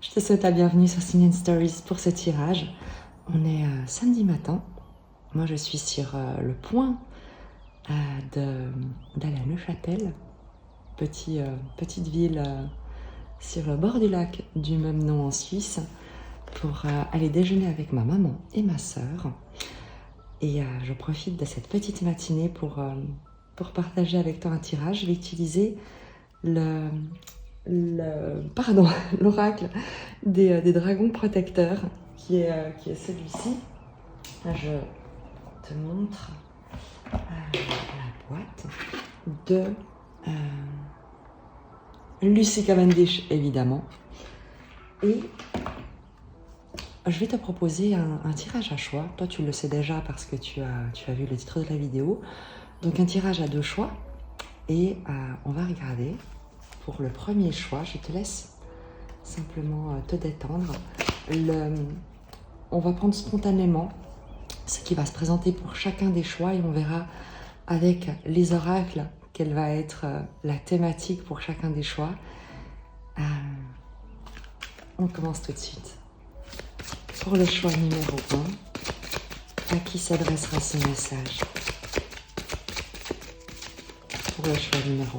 Je te souhaite la bienvenue sur Sign & Stories pour ce tirage. On est samedi matin. Moi, je suis sur le point d'aller à Neuchâtel, petite ville sur le bord du lac du même nom en Suisse, pour aller déjeuner avec ma maman et ma sœur. Et je profite de cette petite matinée pour partager avec toi un tirage. Je vais utiliser l'oracle des dragons protecteurs, qui est celui-ci. Je te montre la boîte de Lucy Cavendish, évidemment. Et je vais te proposer un tirage à choix. Toi, tu le sais déjà parce que tu as vu le titre de la vidéo. Donc, un tirage à 2 choix. Et on va regarder pour le premier choix. Je te laisse simplement te détendre. On va prendre spontanément ce qui va se présenter pour chacun des choix et on verra avec les oracles quelle va être la thématique pour chacun des choix. On commence tout de suite. Pour le choix numéro 1, à qui s'adressera ce message? Pour le choix numéro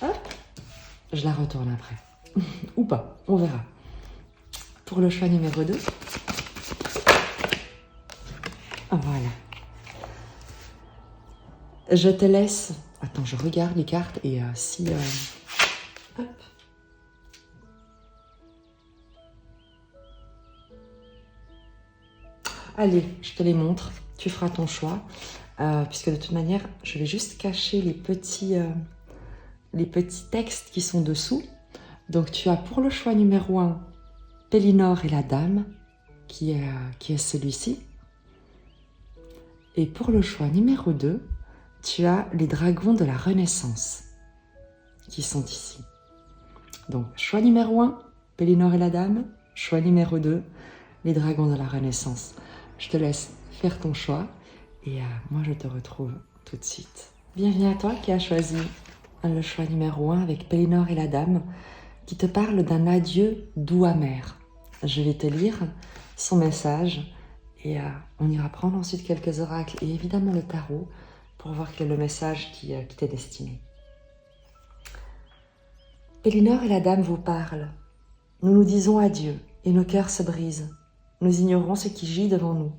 1. Hop, je la retourne après. Ou pas, on verra. Pour le choix numéro 2. Voilà. Je te laisse... Attends, je regarde les cartes et si... Hop. Allez, je te les montre. Tu feras ton choix. Puisque de toute manière, je vais juste cacher les petits textes qui sont dessous. Donc, tu as pour le choix numéro 1, Pélinore et la Dame, qui est celui-ci. Et pour le choix numéro 2, tu as les dragons de la Renaissance, qui sont ici. Donc, choix numéro 1, Pélinore et la Dame. Choix numéro 2, les dragons de la Renaissance. Je te laisse faire ton choix et moi, je te retrouve tout de suite. Bienvenue à toi qui as choisi le choix numéro 1 avec Pélinore et la Dame, qui te parle d'un adieu doux amer. Je vais te lire son message et on ira prendre ensuite quelques oracles et évidemment le tarot pour voir quel est le message qui t'est destiné. Pélinore et la Dame vous parlent. Nous nous disons adieu et nos cœurs se brisent. Nous ignorons ce qui gît devant nous.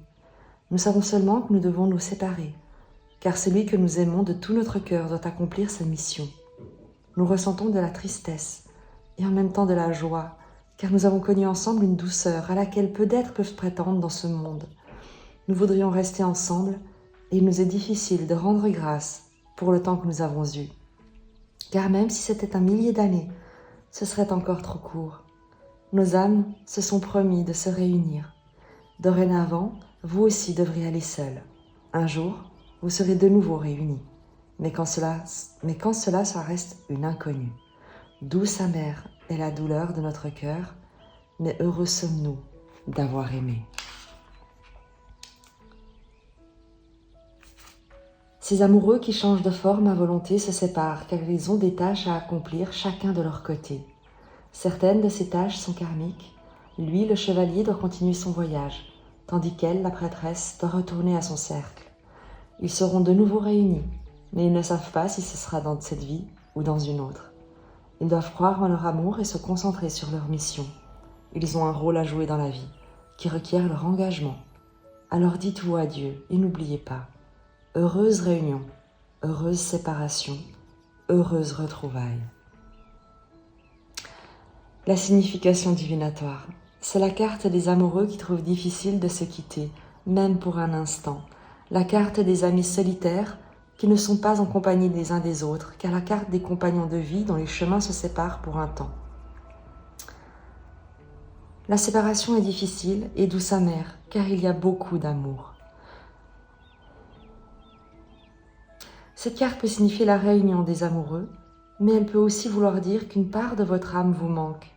Nous savons seulement que nous devons nous séparer, car celui que nous aimons de tout notre cœur doit accomplir sa mission. Nous ressentons de la tristesse et en même temps de la joie, car nous avons connu ensemble une douceur à laquelle peu d'êtres peuvent prétendre dans ce monde. Nous voudrions rester ensemble et il nous est difficile de rendre grâce pour le temps que nous avons eu. Car même si c'était 1 millier d'années, ce serait encore trop court. Nos âmes se sont promis de se réunir. Dorénavant, vous aussi devriez aller seuls. Un jour, vous serez de nouveau réunis. Mais quand cela, ça reste une inconnue. Douce amère est la douleur de notre cœur, mais heureux sommes-nous d'avoir aimé. Ces amoureux qui changent de forme à volonté se séparent car ils ont des tâches à accomplir chacun de leur côté. Certaines de ces tâches sont karmiques. Lui, le chevalier, doit continuer son voyage, tandis qu'elle, la prêtresse, doit retourner à son cercle. Ils seront de nouveau réunis, mais ils ne savent pas si ce sera dans cette vie ou dans une autre. Ils doivent croire en leur amour et se concentrer sur leur mission. Ils ont un rôle à jouer dans la vie, qui requiert leur engagement. Alors dites-vous adieu et n'oubliez pas. Heureuse réunion, heureuse séparation, heureuse retrouvaille. La signification divinatoire. C'est la carte des amoureux qui trouvent difficile de se quitter, même pour un instant. La carte des amis solitaires qui ne sont pas en compagnie des uns des autres, car la carte des compagnons de vie dont les chemins se séparent pour un temps. La séparation est difficile et douce amère, car il y a beaucoup d'amour. Cette carte peut signifier la réunion des amoureux, mais elle peut aussi vouloir dire qu'une part de votre âme vous manque.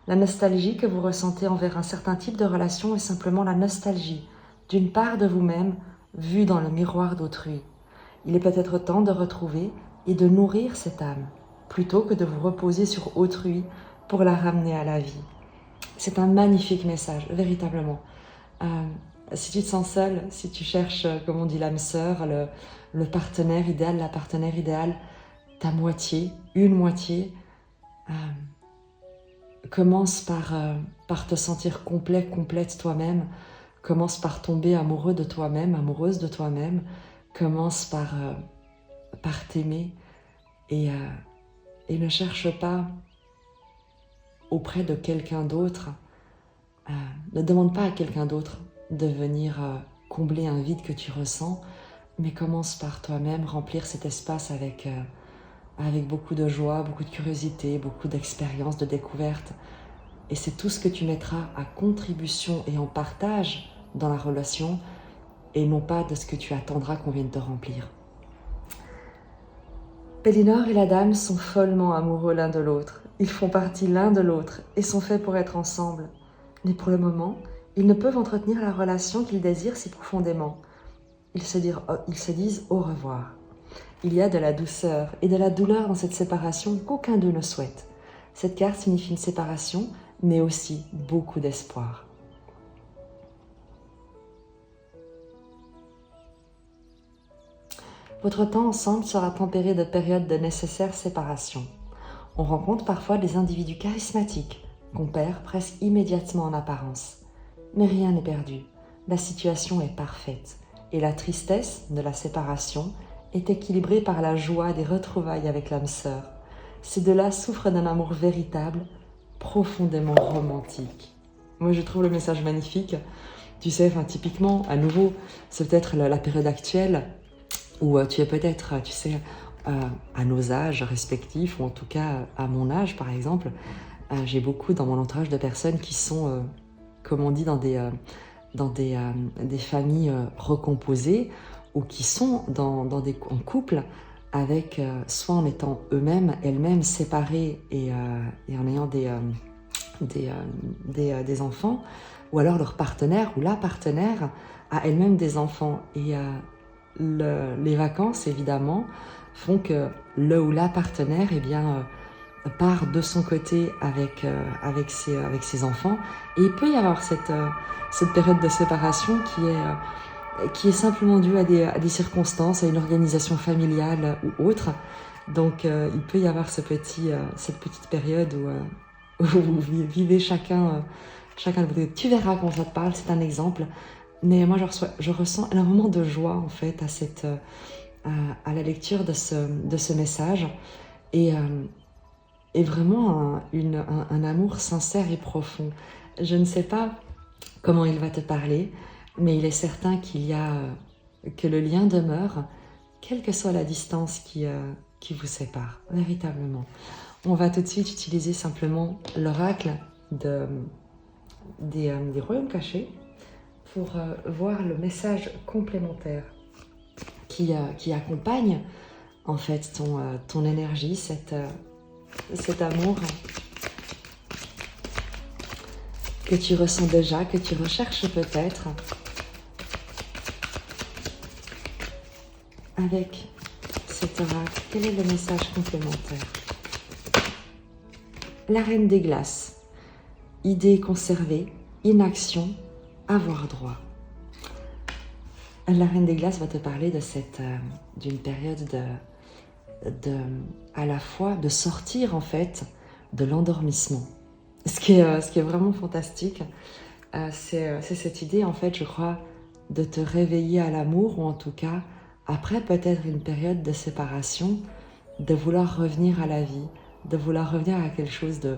La nostalgie que vous ressentez envers un certain type de relation est simplement la nostalgie d'une part de vous-même vue dans le miroir d'autrui. Il est peut-être temps de retrouver et de nourrir cette âme, plutôt que de vous reposer sur autrui pour la ramener à la vie. C'est un magnifique message, véritablement. Si tu te sens seul, si tu cherches, comme on dit, l'âme sœur, le partenaire idéal, la partenaire idéale, ta moitié, une moitié, commence par te sentir complet, complète toi-même. Commence par tomber amoureux de toi-même, amoureuse de toi-même. Commence par t'aimer et ne cherche pas auprès de quelqu'un d'autre. Ne demande pas à quelqu'un d'autre de venir combler un vide que tu ressens, mais commence par toi-même remplir cet espace avec beaucoup de joie, beaucoup de curiosité, beaucoup d'expérience, de découverte. Et c'est tout ce que tu mettras à contribution et en partage dans la relation, et non pas de ce que tu attendras qu'on vienne te remplir. Pélinor et la dame sont follement amoureux l'un de l'autre. Ils font partie l'un de l'autre et sont faits pour être ensemble. Mais pour le moment, ils ne peuvent entretenir la relation qu'ils désirent si profondément. Ils se disent au revoir. Il y a de la douceur et de la douleur dans cette séparation qu'aucun d'eux ne souhaite. Cette carte signifie une séparation, mais aussi beaucoup d'espoir. Votre temps ensemble sera tempéré de périodes de nécessaire séparation. On rencontre parfois des individus charismatiques qu'on perd presque immédiatement en apparence. Mais rien n'est perdu, la situation est parfaite et la tristesse de la séparation est équilibrée par la joie des retrouvailles avec l'âme sœur. Ces deux-là souffrent d'un amour véritable, profondément romantique. Moi je trouve le message magnifique. Tu sais, typiquement, à nouveau, c'est peut-être la période actuelle où tu es peut-être, tu sais, à nos âges respectifs, ou en tout cas à mon âge par exemple, j'ai beaucoup dans mon entourage de personnes qui sont, comme on dit, dans des familles recomposées, ou qui sont en couple avec, soit en étant elles-mêmes séparées et en ayant des enfants, ou alors leur partenaire ou la partenaire a elle-même des enfants. Et les vacances, évidemment, font que le ou la partenaire part de son côté avec ses enfants. Et il peut y avoir cette période de séparation qui est simplement due à des circonstances, à une organisation familiale ou autre. Donc il peut y avoir cette petite période où vous vivez chacun de votre côté. Tu verras quand ça te parle, c'est un exemple. Mais moi, je ressens énormément de joie, en fait, à la lecture de ce message. Et vraiment un amour sincère et profond. Je ne sais pas comment il va te parler, mais il est certain que le lien demeure, quelle que soit la distance qui vous sépare, véritablement. On va tout de suite utiliser simplement l'oracle des royaumes cachés pour voir le message complémentaire qui accompagne en fait ton énergie, cet amour que tu ressens déjà, que tu recherches peut-être, avec cet oracle. Quel est le message complémentaire? La reine des glaces. Idée conservée, inaction, avoir droit. La reine des glaces va te parler d'une période à la fois de sortir en fait de l'endormissement. Ce qui est vraiment fantastique, c'est cette idée en fait, je crois, de te réveiller à l'amour, ou en tout cas après peut-être une période de séparation, de vouloir revenir à la vie, de vouloir revenir à quelque chose de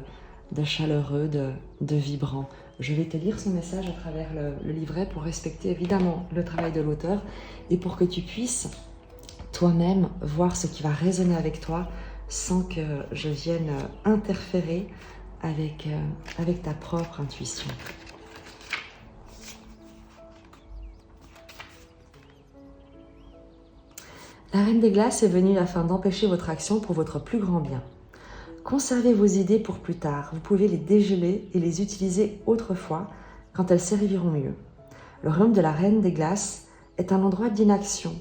chaleureux, de vibrant. Je vais te lire son message à travers le livret pour respecter évidemment le travail de l'auteur et pour que tu puisses toi-même voir ce qui va résonner avec toi sans que je vienne interférer avec ta propre intuition. La Reine des Glaces est venue afin d'empêcher votre action pour votre plus grand bien. Conservez vos idées pour plus tard. Vous pouvez les dégeler et les utiliser autrefois quand elles serviront mieux. Le royaume de la Reine des Glaces est un endroit d'inaction.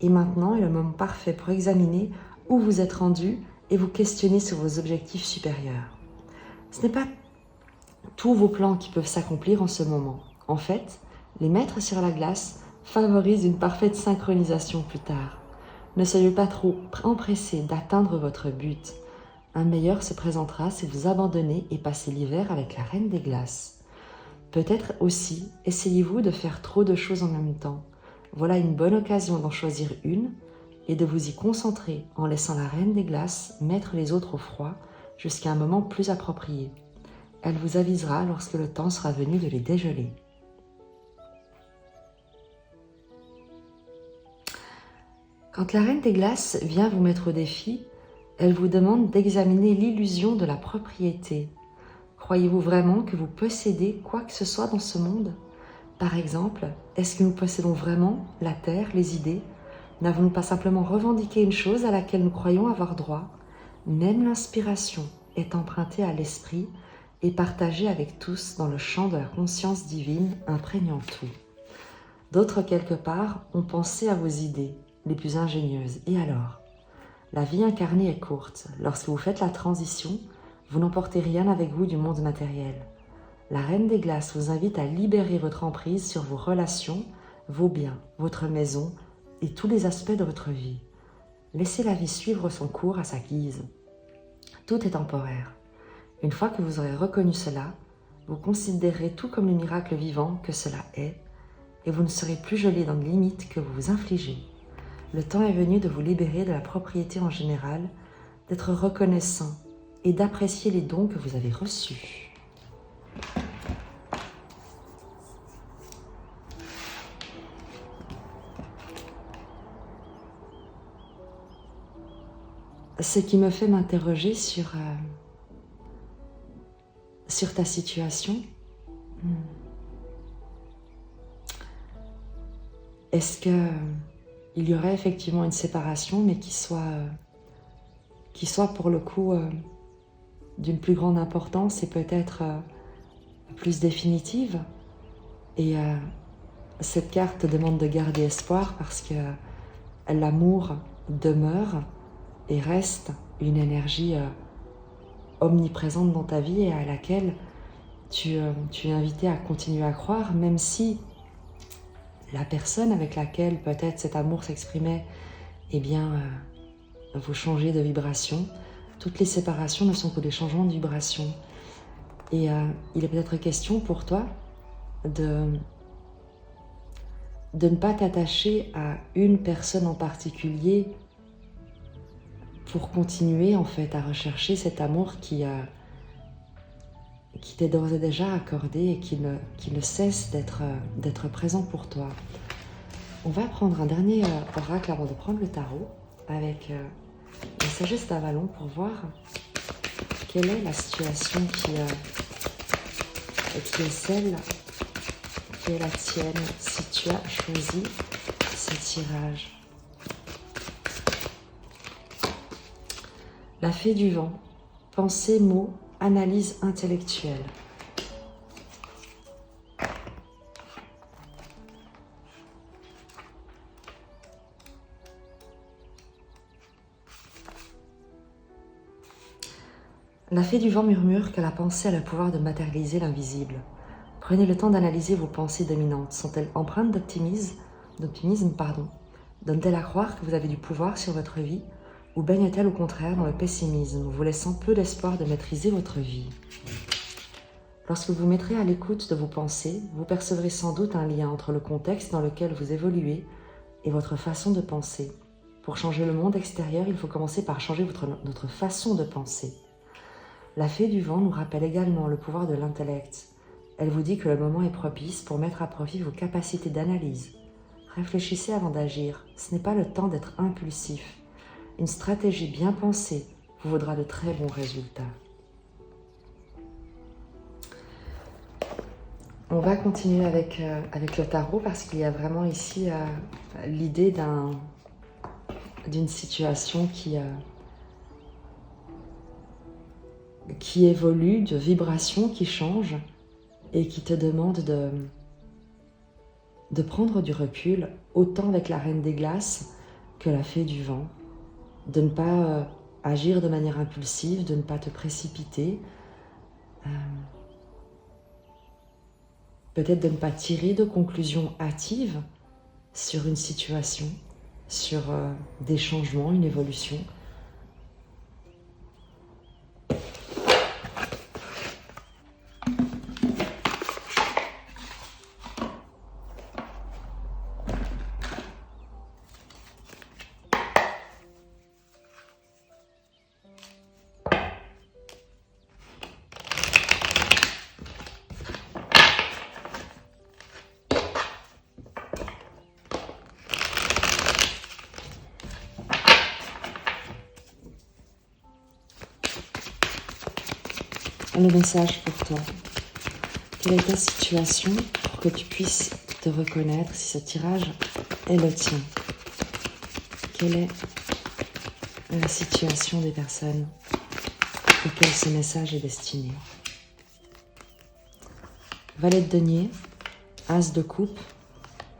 Et maintenant est le moment parfait pour examiner où vous êtes rendu et vous questionner sur vos objectifs supérieurs. Ce n'est pas tous vos plans qui peuvent s'accomplir en ce moment. En fait, les mettre sur la glace favorise une parfaite synchronisation plus tard. Ne soyez pas trop empressés d'atteindre votre but. Un meilleur se présentera si vous abandonnez et passez l'hiver avec la Reine des Glaces. Peut-être aussi, essayez-vous de faire trop de choses en même temps. Voilà une bonne occasion d'en choisir une et de vous y concentrer en laissant la Reine des Glaces mettre les autres au froid jusqu'à un moment plus approprié. Elle vous avisera lorsque le temps sera venu de les dégeler. Quand la Reine des Glaces vient vous mettre au défi, elle vous demande d'examiner l'illusion de la propriété. Croyez-vous vraiment que vous possédez quoi que ce soit dans ce monde ? Par exemple, est-ce que nous possédons vraiment la terre, les idées ? N'avons-nous pas simplement revendiqué une chose à laquelle nous croyons avoir droit ? Même l'inspiration est empruntée à l'esprit et partagée avec tous dans le champ de la conscience divine imprégnant tout. D'autres, quelque part, ont pensé à vos idées les plus ingénieuses. Et alors ? La vie incarnée est courte. Lorsque vous faites la transition, vous n'emportez rien avec vous du monde matériel. La Reine des Glaces vous invite à libérer votre emprise sur vos relations, vos biens, votre maison et tous les aspects de votre vie. Laissez la vie suivre son cours à sa guise. Tout est temporaire. Une fois que vous aurez reconnu cela, vous considérerez tout comme le miracle vivant que cela est et vous ne serez plus gelé dans les limites que vous vous infligez. Le temps est venu de vous libérer de la propriété en général, d'être reconnaissant et d'apprécier les dons que vous avez reçus. Ce qui me fait m'interroger sur ta situation. Est-ce que il y aurait effectivement une séparation, mais qui soit pour le coup d'une plus grande importance et peut-être plus définitive. Et cette carte demande de garder espoir parce que l'amour demeure et reste une énergie omniprésente dans ta vie et à laquelle tu es invité à continuer à croire, même si la personne avec laquelle peut-être cet amour s'exprimait, eh bien, vous changez de vibration. Toutes les séparations ne sont que des changements de vibration. Et il est peut-être question pour toi de ne pas t'attacher à une personne en particulier pour continuer en fait à rechercher cet amour qui t'est d'ores et déjà accordé et qui ne cesse d'être présent pour toi. On va prendre un dernier oracle avant de prendre le tarot avec la sagesse d'Avalon pour voir quelle est la situation qui est celle qui est la tienne si tu as choisi ce tirage. La fée du vent, pensée, mots, analyse intellectuelle. La fée du vent murmure que la pensée a le pouvoir de matérialiser l'invisible. Prenez le temps d'analyser vos pensées dominantes. Sont-elles empreintes d'optimisme, Donnent-elles à croire que vous avez du pouvoir sur votre vie ou baignent-elles au contraire dans le pessimisme, vous laissant peu d'espoir de maîtriser votre vie? Lorsque vous mettrez à l'écoute de vos pensées, vous percevrez sans doute un lien entre le contexte dans lequel vous évoluez et votre façon de penser. Pour changer le monde extérieur, il faut commencer par changer notre façon de penser. La fée du vent nous rappelle également le pouvoir de l'intellect. Elle vous dit que le moment est propice pour mettre à profit vos capacités d'analyse. Réfléchissez avant d'agir, ce n'est pas le temps d'être impulsif. Une stratégie bien pensée vous vaudra de très bons résultats. On va continuer avec le tarot parce qu'il y a vraiment ici l'idée d'une situation qui qui évolue, de vibrations qui changent et qui te demande de prendre du recul, autant avec la Reine des Glaces que la Fée du Vent, de ne pas agir de manière impulsive, de ne pas te précipiter, peut-être de ne pas tirer de conclusions hâtives sur une situation, sur des changements, une évolution. Le message pour toi. Quelle est ta situation pour que tu puisses te reconnaître si ce tirage est le tien? Quelle est la situation des personnes auxquelles ce message est destiné? Valet de denier, As de coupe,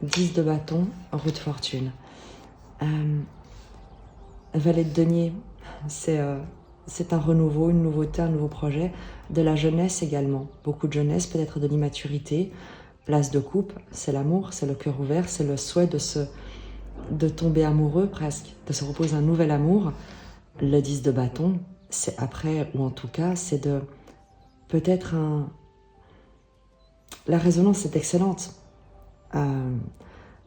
10 de bâton, roue de fortune. Valet de denier, c'est un renouveau, une nouveauté, un nouveau projet. De la jeunesse également. Beaucoup de jeunesse, peut-être de l'immaturité. L'As de coupe, c'est l'amour, c'est le cœur ouvert, c'est le souhait de tomber amoureux presque, de se reposer un nouvel amour. Le 10 de bâton, c'est après, ou en tout cas, c'est de peut-être La résonance est excellente.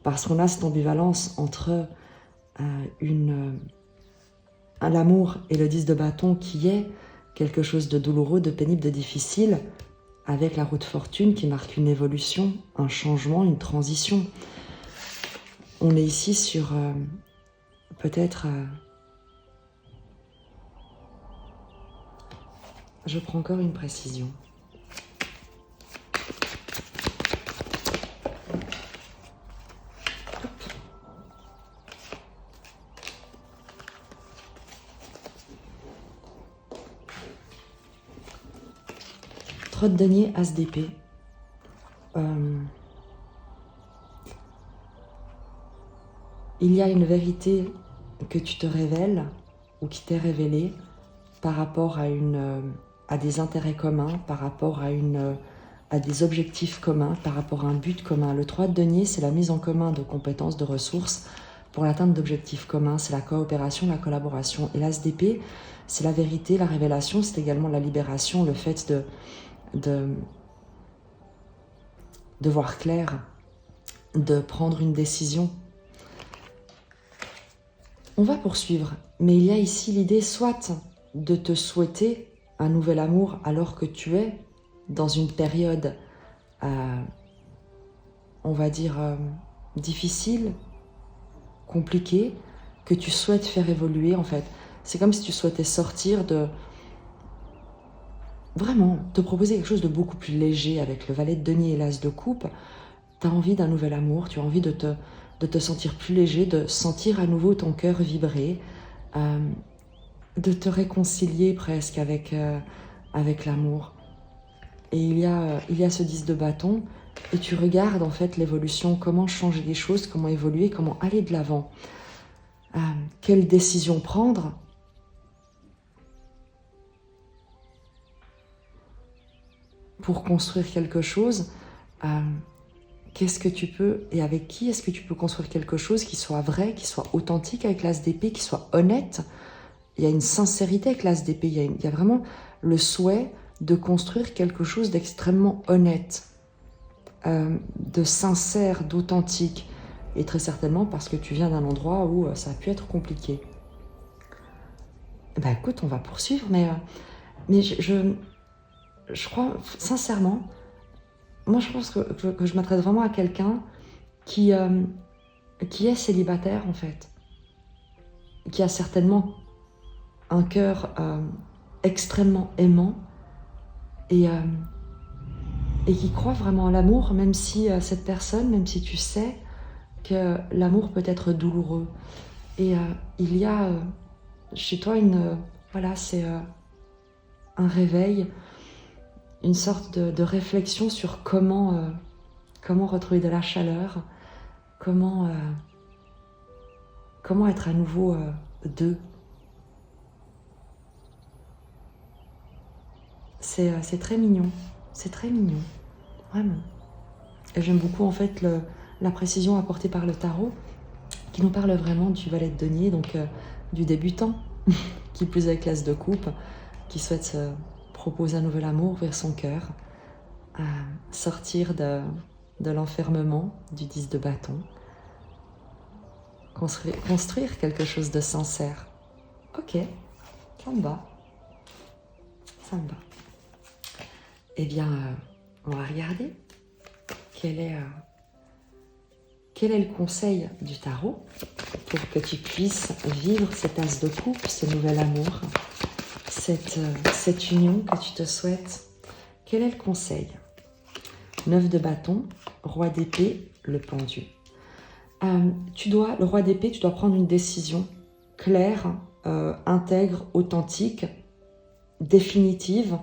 Parce qu'on a cette ambivalence entre l'amour et le 10 de bâton qui est quelque chose de douloureux, de pénible, de difficile, avec la roue de fortune qui marque une évolution, un changement, une transition. On est ici sur peut-être... je prends encore une précision. Trot de denier, As d'épée. Il y a une vérité que tu te révèles ou qui t'est révélée par rapport à des intérêts communs, par rapport à des objectifs communs, par rapport à un but commun. Le 3 de denier, c'est la mise en commun de compétences, de ressources pour l'atteinte d'objectifs communs. C'est la coopération, la collaboration. Et l'As d'épée, c'est la vérité, la révélation, c'est également la libération, le fait de voir clair, de prendre une décision. On va poursuivre, mais il y a ici l'idée soit de te souhaiter un nouvel amour alors que tu es dans une période, on va dire, difficile, compliquée, que tu souhaites faire évoluer en fait. C'est comme si tu souhaitais sortir vraiment, te proposer quelque chose de beaucoup plus léger avec le valet de denier et l'As de coupe. Tu as envie d'un nouvel amour, tu as envie de te sentir plus léger, de sentir à nouveau ton cœur vibrer, de te réconcilier presque avec l'amour. Et il y a ce 10 de bâton, et tu regardes en fait l'évolution, comment changer les choses, comment évoluer, comment aller de l'avant. Quelle décision prendre ? Pour construire quelque chose, qu'est-ce que tu peux et avec qui est-ce que tu peux construire quelque chose qui soit vrai, qui soit authentique avec l'As d'épée, qui soit honnête. Il y a une sincérité avec l'As d'épée, il y a vraiment le souhait de construire quelque chose d'extrêmement honnête, de sincère, d'authentique, et très certainement parce que tu viens d'un endroit où ça a pu être compliqué. Ben écoute, on va poursuivre, mais je crois sincèrement, moi je pense que je m'adresse vraiment à quelqu'un qui est célibataire en fait, qui a certainement un cœur extrêmement aimant et qui croit vraiment à l'amour, même si cette personne, même si tu sais que l'amour peut être douloureux. Et il y a chez toi c'est un réveil, une sorte de réflexion sur comment retrouver de la chaleur, comment être à nouveau deux. C'est très mignon, vraiment. Et j'aime beaucoup en fait la précision apportée par le tarot, qui nous parle vraiment du valet de denier, donc du débutant, qui plus est classe de coupe, qui souhaite se proposer un nouvel amour vers son cœur, sortir de l'enfermement du 10 de bâton, construire quelque chose de sincère. Ok, ça me va. Eh bien, on va regarder quel est le conseil du tarot pour que tu puisses vivre cette as de coupe, ce nouvel amour, cette union que tu te souhaites. Quel est le conseil? 9 de bâton, roi d'épée, le pendu. Le roi d'épée, tu dois prendre une décision claire, intègre, authentique, définitive,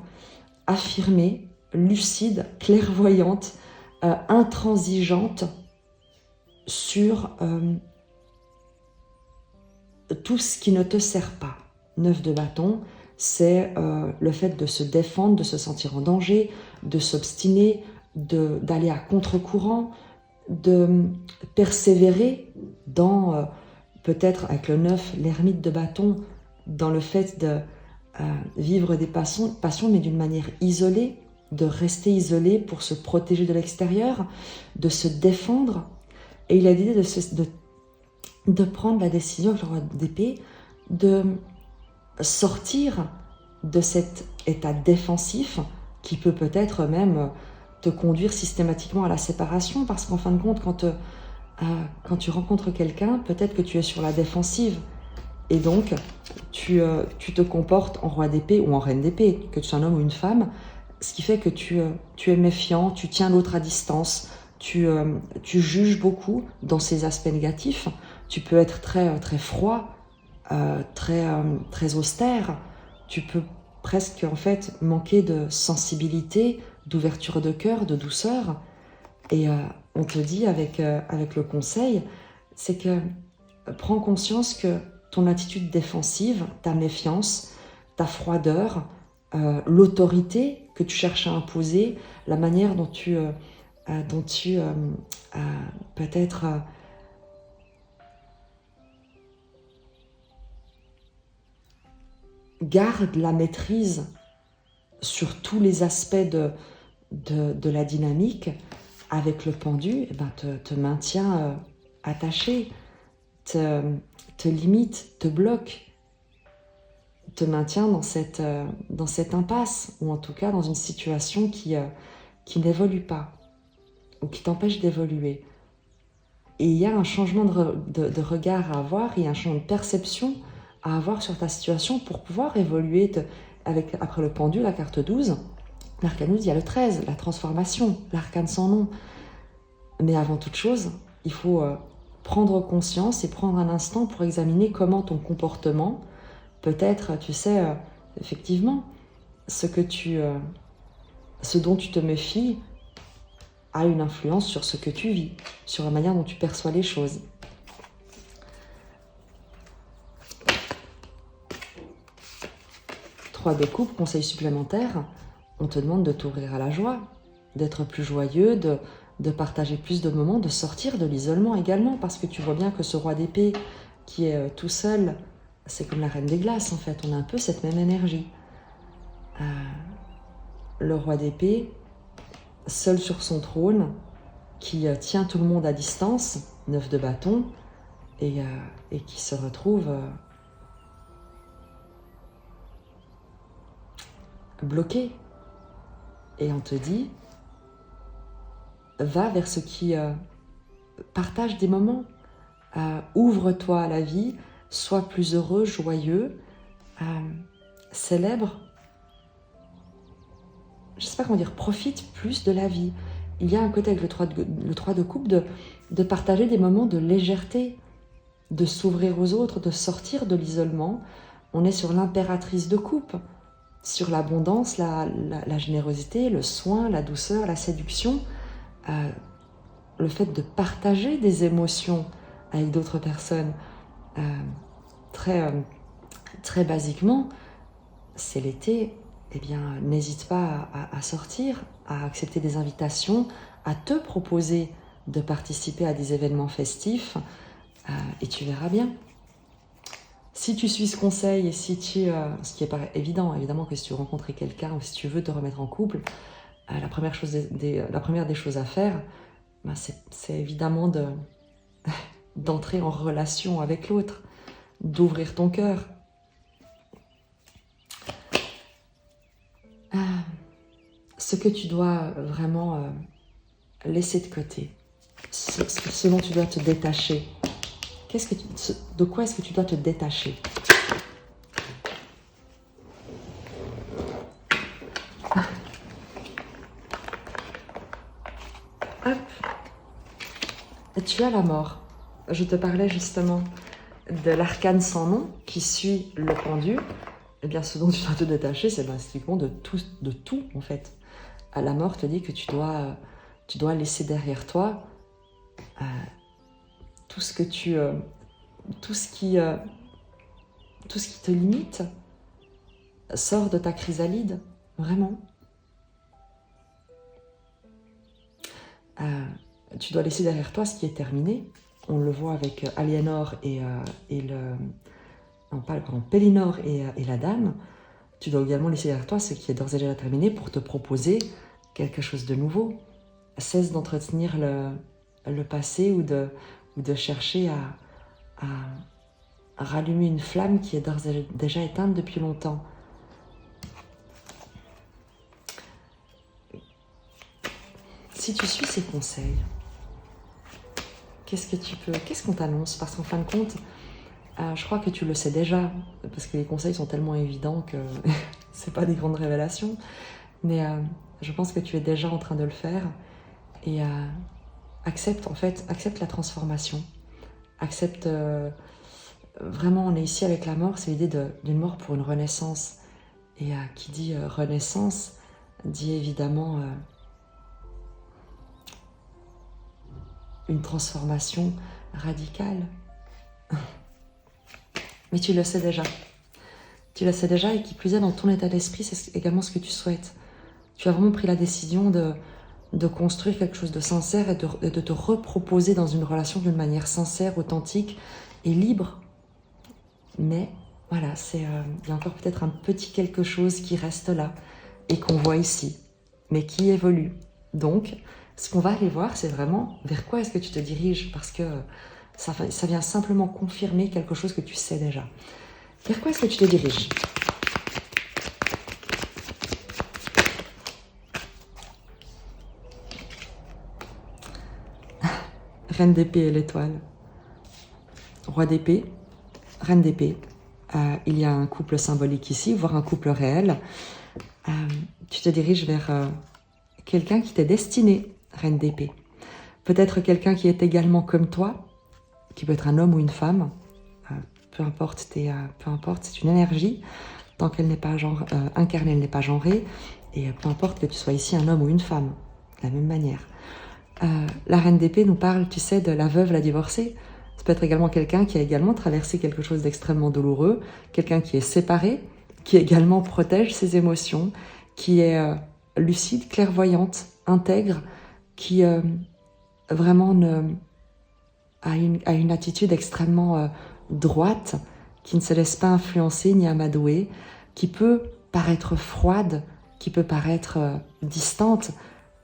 affirmée, lucide, clairvoyante, intransigeante sur tout ce qui ne te sert pas. 9 de bâton, c'est le fait de se défendre, de se sentir en danger, de s'obstiner, d'aller à contre-courant, de persévérer dans, peut-être avec le 9, l'ermite de bâton, dans le fait de vivre des passions, mais d'une manière isolée, de rester isolé pour se protéger de l'extérieur, de se défendre. Et il a l'idée de prendre la décision avec le roi d'épée, de sortir de cet état défensif qui peut peut-être même te conduire systématiquement à la séparation, parce qu'en fin de compte, quand tu rencontres quelqu'un, peut-être que tu es sur la défensive, et donc tu te comportes en roi d'épée ou en reine d'épée, que tu sois un homme ou une femme, ce qui fait que tu es méfiant, tu tiens l'autre à distance, tu juges beaucoup dans ses aspects négatifs, tu peux être très, très froid, très austère, tu peux presque en fait manquer de sensibilité, d'ouverture de cœur, de douceur. Et on te dit avec le conseil, c'est que prends conscience que ton attitude défensive, ta méfiance, ta froideur, l'autorité que tu cherches à imposer, la manière dont tu peut-être garde la maîtrise sur tous les aspects de la dynamique, avec le pendu, te maintient attaché, te limite, te bloque, te maintient dans cette impasse, ou en tout cas dans une situation qui n'évolue pas, ou qui t'empêche d'évoluer. Et il y a un changement de regard à avoir, il y a un changement de perception à avoir sur ta situation pour pouvoir évoluer. Après le pendu, la carte 12, l'arcane 12, il y a le 13, la transformation, l'arcane sans nom. Mais avant toute chose, il faut prendre conscience et prendre un instant pour examiner comment ton comportement peut être, tu sais, effectivement, ce dont tu te méfies a une influence sur ce que tu vis, sur la manière dont tu perçois les choses. De coupe, conseil supplémentaire, on te demande de t'ouvrir à la joie, d'être plus joyeux, de partager plus de moments, de sortir de l'isolement également, parce que tu vois bien que ce roi d'épée qui est tout seul, c'est comme la reine des glaces en fait, on a un peu cette même énergie. Le roi d'épée, seul sur son trône, qui tient tout le monde à distance, 9 de bâton, et qui se retrouve bloqué. Et on te dit, va vers ce qui partage des moments, ouvre-toi à la vie, sois plus heureux, joyeux, célèbre, je sais pas comment dire, profite plus de la vie. Il y a un côté avec le 3 de coupe de partager des moments de légèreté, de s'ouvrir aux autres, de sortir de l'isolement. On est sur l'impératrice de coupe. sur l'abondance, la générosité, le soin, la douceur, la séduction, le fait de partager des émotions avec d'autres personnes. Très, très basiquement, c'est l'été, eh bien, n'hésite pas à sortir, à accepter des invitations, à te proposer de participer à des événements festifs, et tu verras bien. Si tu suis ce conseil et si ce qui est pas évident, évidemment que si tu veux rencontrer quelqu'un ou si tu veux te remettre en couple, la première des choses à faire, ben c'est évidemment d'entrer en relation avec l'autre, d'ouvrir ton cœur. Ce que tu dois vraiment laisser de côté, ce dont tu dois te détacher, de quoi est-ce que tu dois te détacher? Hop. Et tu as la mort. Je te parlais justement de l'arcane sans nom qui suit le pendu. Eh bien, ce dont tu dois te détacher, c'est basiquement de tout en fait. La mort te dit que tu dois laisser derrière toi tout ce qui te limite. Sors de ta chrysalide, vraiment. Tu dois laisser derrière toi ce qui est terminé. On le voit avec Aliénor Pélinor et la dame. Tu dois également laisser derrière toi ce qui est d'ores et déjà terminé pour te proposer quelque chose de nouveau. Cesse d'entretenir le passé ou de chercher à rallumer une flamme qui est d'ores et déjà éteinte depuis longtemps. Si tu suis ces conseils, qu'est-ce qu'on t'annonce? Parce qu'en fin de compte, je crois que tu le sais déjà, parce que les conseils sont tellement évidents que c'est pas des grandes révélations, mais je pense que tu es déjà en train de le faire et accepte la transformation. Accepte vraiment, on est ici avec la mort, c'est l'idée d'une mort pour une renaissance. Et qui dit renaissance, dit évidemment une transformation radicale. Mais tu le sais déjà. Tu le sais déjà et qui plus est dans ton état d'esprit, c'est également ce que tu souhaites. Tu as vraiment pris la décision de construire quelque chose de sincère et de te reproposer dans une relation d'une manière sincère, authentique et libre. Mais voilà, il y a encore peut-être un petit quelque chose qui reste là et qu'on voit ici, mais qui évolue. Donc, ce qu'on va aller voir, c'est vraiment vers quoi est-ce que tu te diriges, parce que ça vient simplement confirmer quelque chose que tu sais déjà. Vers quoi est-ce que tu te diriges? Reine d'épée et l'étoile. Roi d'épée, reine d'épée. Il y a un couple symbolique ici, voire un couple réel. Tu te diriges vers quelqu'un qui t'est destiné, reine d'épée. Peut-être quelqu'un qui est également comme toi, qui peut être un homme ou une femme. Peu importe, c'est une énergie. Tant qu'elle n'est pas incarnée, elle n'est pas genrée. Et peu importe que tu sois ici un homme ou une femme, de la même manière. La reine d'épée nous parle, tu sais, de la veuve, la divorcée. Ça peut être également quelqu'un qui a également traversé quelque chose d'extrêmement douloureux, quelqu'un qui est séparé, qui également protège ses émotions, qui est lucide, clairvoyante, intègre, qui vraiment a une attitude extrêmement droite, qui ne se laisse pas influencer ni amadouer, qui peut paraître froide, qui peut paraître distante,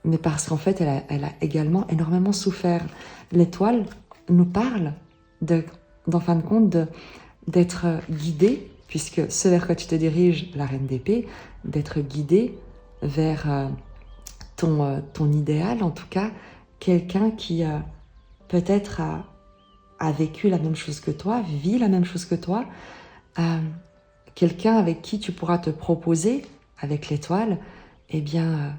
mais parce qu'en fait, elle a également énormément souffert. L'étoile nous parle, en fin de compte, d'être guidée, puisque ce vers quoi tu te diriges, la reine d'épée, d'être guidée vers ton idéal, en tout cas, quelqu'un qui peut-être a vécu la même chose que toi, vit la même chose que toi, quelqu'un avec qui tu pourras te proposer, avec l'étoile, eh bien,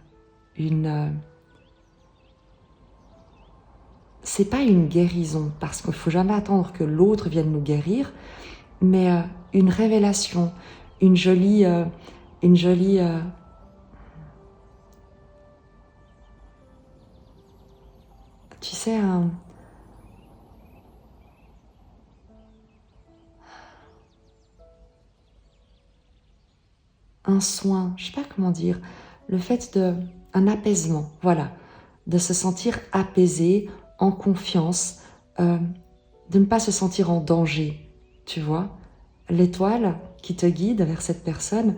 c'est pas une guérison, parce qu'il ne faut jamais attendre que l'autre vienne nous guérir, mais une révélation, une jolie une jolie... tu sais, un soin, je sais pas comment dire, le fait un apaisement, voilà, de se sentir apaisé, en confiance, de ne pas se sentir en danger, tu vois. L'étoile qui te guide vers cette personne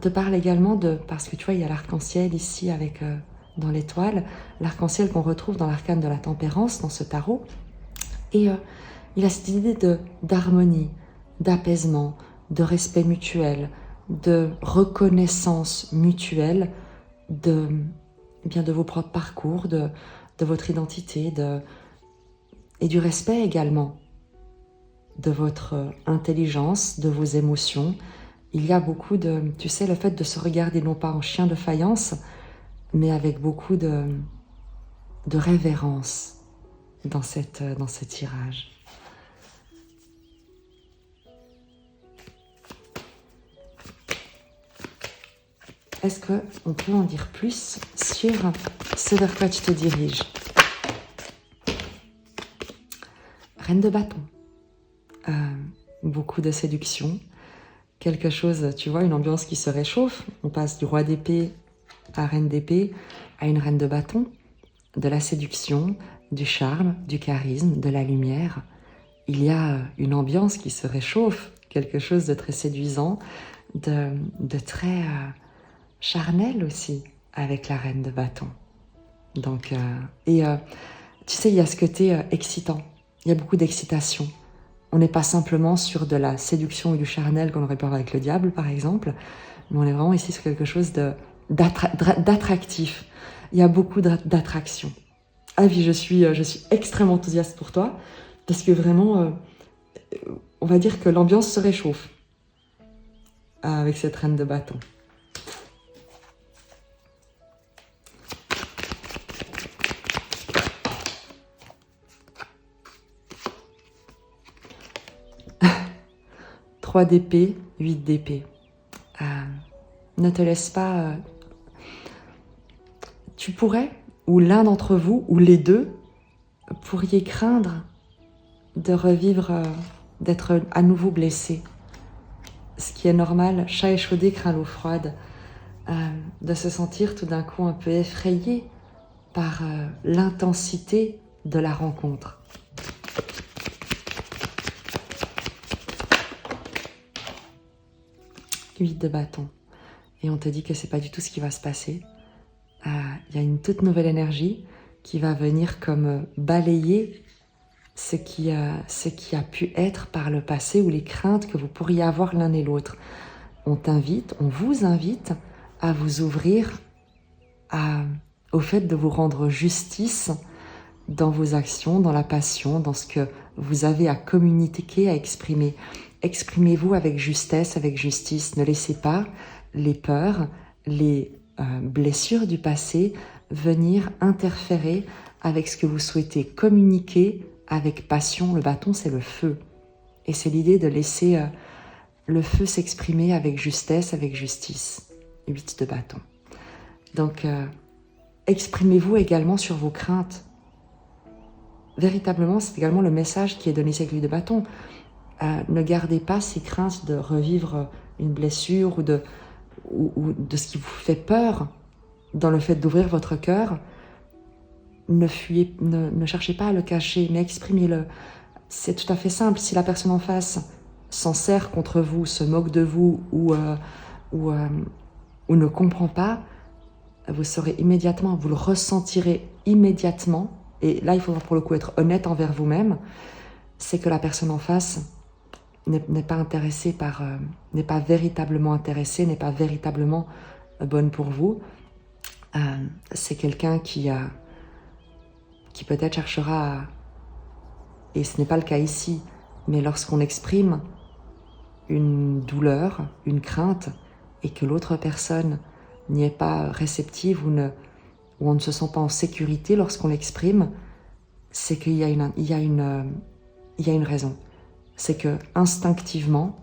te parle également parce que tu vois, il y a l'arc-en-ciel ici avec dans l'étoile, l'arc-en-ciel qu'on retrouve dans l'arcane de la tempérance, dans ce tarot, et il a cette idée d'harmonie, d'apaisement, de respect mutuel, de reconnaissance mutuelle eh bien, de vos propres parcours, de votre identité, et du respect également de votre intelligence, de vos émotions. Il y a beaucoup tu sais, le fait de se regarder non pas en chien de faïence, mais avec beaucoup de révérence dans ce tirage. Est-ce qu'on peut en dire plus sur ce vers quoi tu te diriges? Reine de bâton. Beaucoup de séduction. Quelque chose, tu vois, une ambiance qui se réchauffe. On passe du roi d'épée à reine d'épée à une reine de bâton. De la séduction, du charme, du charisme, de la lumière. Il y a une ambiance qui se réchauffe. Quelque chose de très séduisant, de très... charnel aussi avec la reine de bâton. Donc, tu sais, il y a ce côté excitant. Il y a beaucoup d'excitation. On n'est pas simplement sur de la séduction ou du charnel qu'on aurait pu avoir avec le diable, par exemple, mais on est vraiment ici sur quelque chose d'attractif. Il y a beaucoup d'attraction. Ah oui, je suis extrêmement enthousiaste pour toi, parce que vraiment, on va dire que l'ambiance se réchauffe avec cette reine de bâton. Trois d'épée, 8 d'épée. Ne te laisse pas... tu pourrais, ou l'un d'entre vous, ou les deux, pourriez craindre de revivre, d'être à nouveau blessé. Ce qui est normal, chat échaudé craint l'eau froide. De se sentir tout d'un coup un peu effrayé par l'intensité de la rencontre. Huit de bâton. Et on te dit que c'est pas du tout ce qui va se passer. Il y a une toute nouvelle énergie qui va venir comme balayer ce qui a pu être par le passé ou les craintes que vous pourriez avoir l'un et l'autre. On vous invite à vous ouvrir au fait de vous rendre justice dans vos actions, dans la passion, dans ce que vous avez à communiquer, à exprimer. Exprimez-vous avec justesse, avec justice. Ne laissez pas les peurs, les blessures du passé venir interférer avec ce que vous souhaitez communiquer avec passion. Le bâton, c'est le feu. Et c'est l'idée de laisser le feu s'exprimer avec justesse, avec justice. 8 de bâton. Donc, exprimez-vous également sur vos craintes. Véritablement, c'est également le message qui est donné avec 8 de bâton. Ne gardez pas ces craintes de revivre une blessure ou de ce qui vous fait peur dans le fait d'ouvrir votre cœur. Ne cherchez pas à le cacher, mais exprimez-le. C'est tout à fait simple. Si la personne en face s'en sert contre vous, se moque de vous ou ne comprend pas, vous saurez immédiatement, vous le ressentirez immédiatement. Et là, il faudra pour le coup être honnête envers vous-même. C'est que la personne en face n'est pas intéressée n'est pas véritablement intéressée, n'est pas véritablement bonne pour vous. C'est quelqu'un qui peut-être cherchera et ce n'est pas le cas ici, mais lorsqu'on exprime une douleur, une crainte, et que l'autre personne n'y est pas réceptive ou on ne se sent pas en sécurité lorsqu'on l'exprime, c'est qu'il y a une raison. C'est que instinctivement,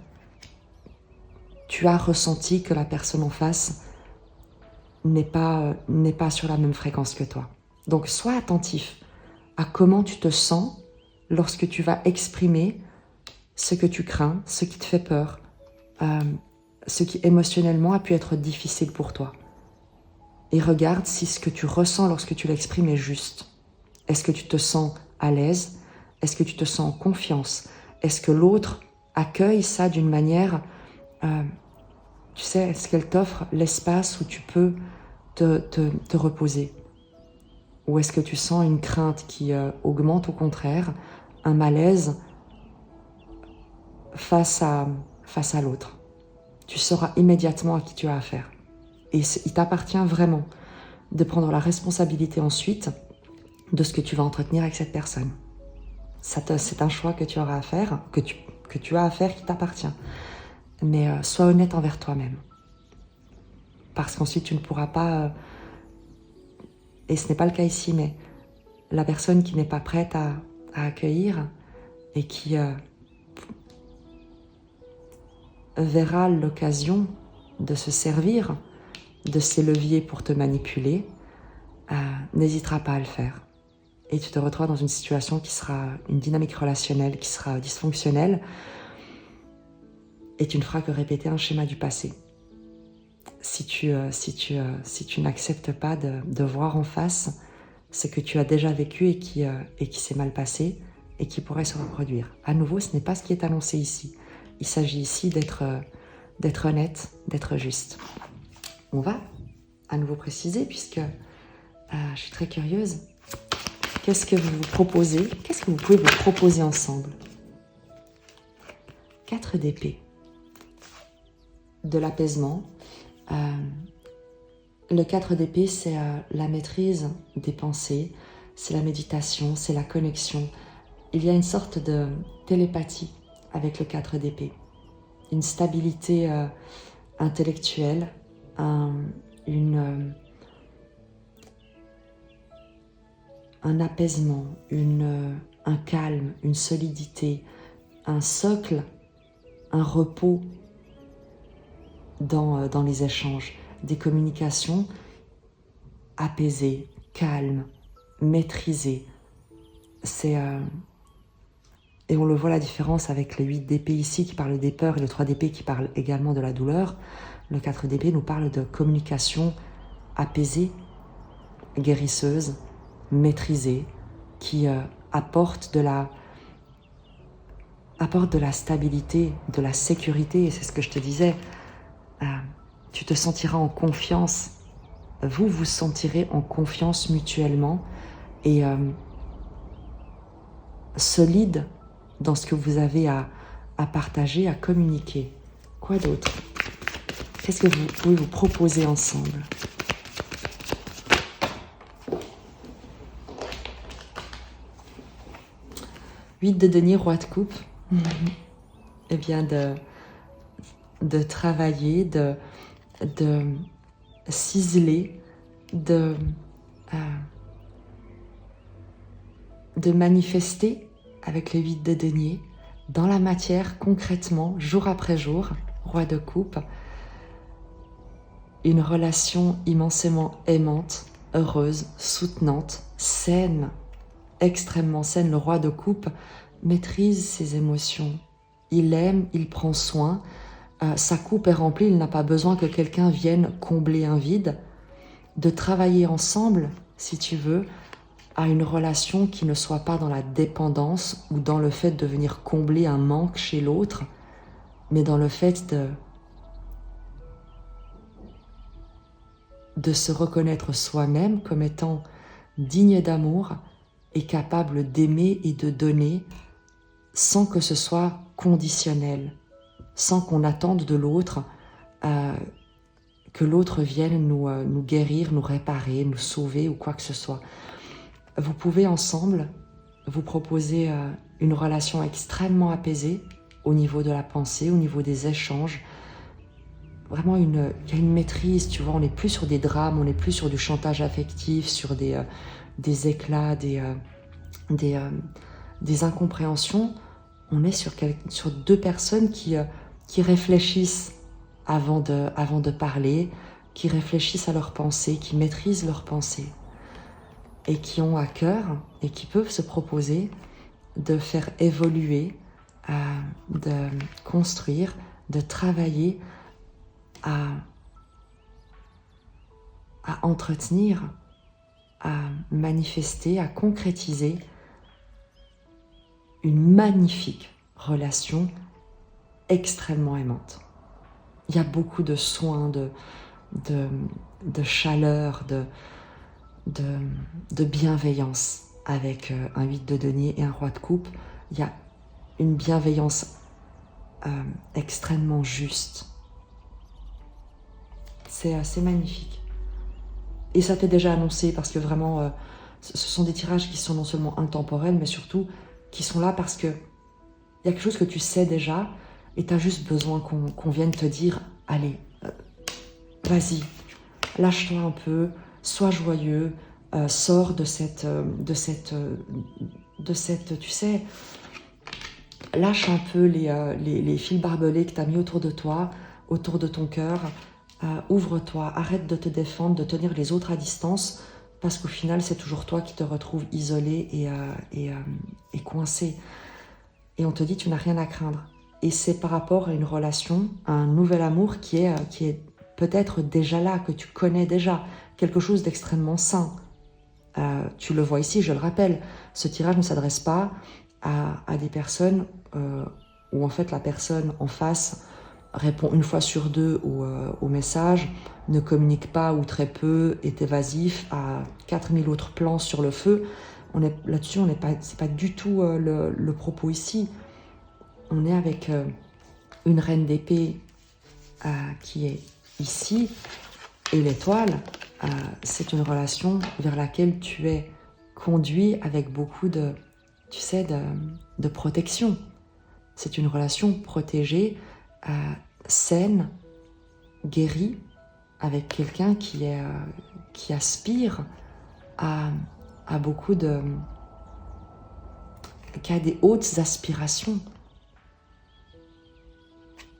tu as ressenti que la personne en face n'est pas sur la même fréquence que toi. Donc sois attentif à comment tu te sens lorsque tu vas exprimer ce que tu crains, ce qui te fait peur, ce qui émotionnellement a pu être difficile pour toi. Et regarde si ce que tu ressens lorsque tu l'exprimes est juste. Est-ce que tu te sens à l'aise? Est-ce que tu te sens en confiance? Est-ce que l'autre accueille ça d'une manière, tu sais, est-ce qu'elle t'offre l'espace où tu peux te reposer? Ou est-ce que tu sens une crainte qui augmente au contraire, un malaise face à l'autre? Tu sauras immédiatement à qui tu as affaire. Et il t'appartient vraiment de prendre la responsabilité ensuite de ce que tu vas entretenir avec cette personne. C'est un choix que tu auras à faire, que tu as à faire, qui t'appartient. Mais sois honnête envers toi-même. Parce qu'ensuite tu ne pourras pas, et ce n'est pas le cas ici, mais la personne qui n'est pas prête à accueillir et qui verra l'occasion de se servir de ces leviers pour te manipuler, n'hésitera pas à le faire. Et tu te retrouveras dans une situation qui sera une dynamique relationnelle, qui sera dysfonctionnelle, et tu ne feras que répéter un schéma du passé. Si tu n'acceptes pas de voir en face ce que tu as déjà vécu et qui s'est mal passé et qui pourrait se reproduire. À nouveau, ce n'est pas ce qui est annoncé ici. Il s'agit ici d'être honnête, d'être juste. On va à nouveau préciser, puisque je suis très curieuse. Qu'est-ce que vous vous proposez? Qu'est-ce que vous pouvez vous proposer ensemble? 4 d'épée. De l'apaisement. Le 4 d'épée, c'est la maîtrise des pensées, c'est la méditation, c'est la connexion. Il y a une sorte de télépathie avec le 4 d'épée. Une stabilité intellectuelle, un apaisement, un calme, une solidité, un socle, un repos dans les échanges, des communications apaisées, calmes, maîtrisées. Et on le voit la différence avec le 8 d'épée ici qui parle des peurs et le 3 d'épée qui parle également de la douleur. Le 4 d'épée nous parle de communication apaisée, guérisseuse, maîtrisée, qui apporte de la stabilité, de la sécurité. Et c'est ce que je te disais, tu te sentiras en confiance, vous vous sentirez en confiance mutuellement et solide dans ce que vous avez à partager, à communiquer. Quoi d'autre? Qu'est-ce que vous pouvez vous proposer ensemble? Huit de denier, roi de coupe. Eh bien, de travailler, de ciseler, de manifester avec les 8 de denier dans la matière concrètement, jour après jour, roi de coupe, une relation immensément aimante, heureuse, soutenante, saine, extrêmement saine. Le roi de coupe maîtrise ses émotions. Il aime, il prend soin. Sa coupe est remplie, il n'a pas besoin que quelqu'un vienne combler un vide. De travailler ensemble, si tu veux, à une relation qui ne soit pas dans la dépendance ou dans le fait de venir combler un manque chez l'autre, mais dans le fait de se reconnaître soi-même comme étant digne d'amour et capable d'aimer et de donner sans que ce soit conditionnel, sans qu'on attende de l'autre que l'autre vienne nous guérir, nous réparer, nous sauver ou quoi que ce soit. Vous pouvez ensemble vous proposer une relation extrêmement apaisée au niveau de la pensée, au niveau des échanges. Vraiment, il y a une maîtrise, tu vois, on n'est plus sur des drames, on n'est plus sur du chantage affectif, sur des éclats, des incompréhensions. On est sur 2 personnes qui réfléchissent avant de parler, qui réfléchissent à leurs pensées, qui maîtrisent leurs pensées et qui ont à cœur et qui peuvent se proposer de faire évoluer, de construire, de travailler à entretenir, à manifester, à concrétiser une magnifique relation extrêmement aimante. Il y a beaucoup de soins, de chaleur, de bienveillance avec un 8 de denier et un roi de coupe. Il y a une bienveillance extrêmement juste. C'est magnifique. Et ça t'est déjà annoncé parce que vraiment, ce sont des tirages qui sont non seulement intemporels, mais surtout qui sont là parce que il y a quelque chose que tu sais déjà et tu as juste besoin qu'on vienne te dire « Allez, vas-y, lâche-toi un peu, sois joyeux, sors de cette, tu sais, lâche un peu les fils barbelés que tu as mis autour de toi, autour de ton cœur. Ouvre-toi, arrête de te défendre, de tenir les autres à distance, parce qu'au final, c'est toujours toi qui te retrouves isolé et coincé. Et on te dit, tu n'as rien à craindre. Et c'est par rapport à une relation, à un nouvel amour qui est peut-être déjà là, que tu connais déjà, quelque chose d'extrêmement sain. Tu le vois ici, je le rappelle, ce tirage ne s'adresse pas à des personnes où en fait la personne en face répond une fois sur deux au message, ne communique pas ou très peu, est évasif, a 4000 autres plans sur le feu. Là-dessus, c'est pas du tout le propos ici. On est avec une reine d'épée qui est ici, et l'étoile, c'est une relation vers laquelle tu es conduit avec beaucoup de protection. C'est une relation protégée, saine, guérie, avec quelqu'un qui aspire à beaucoup qui a des hautes aspirations.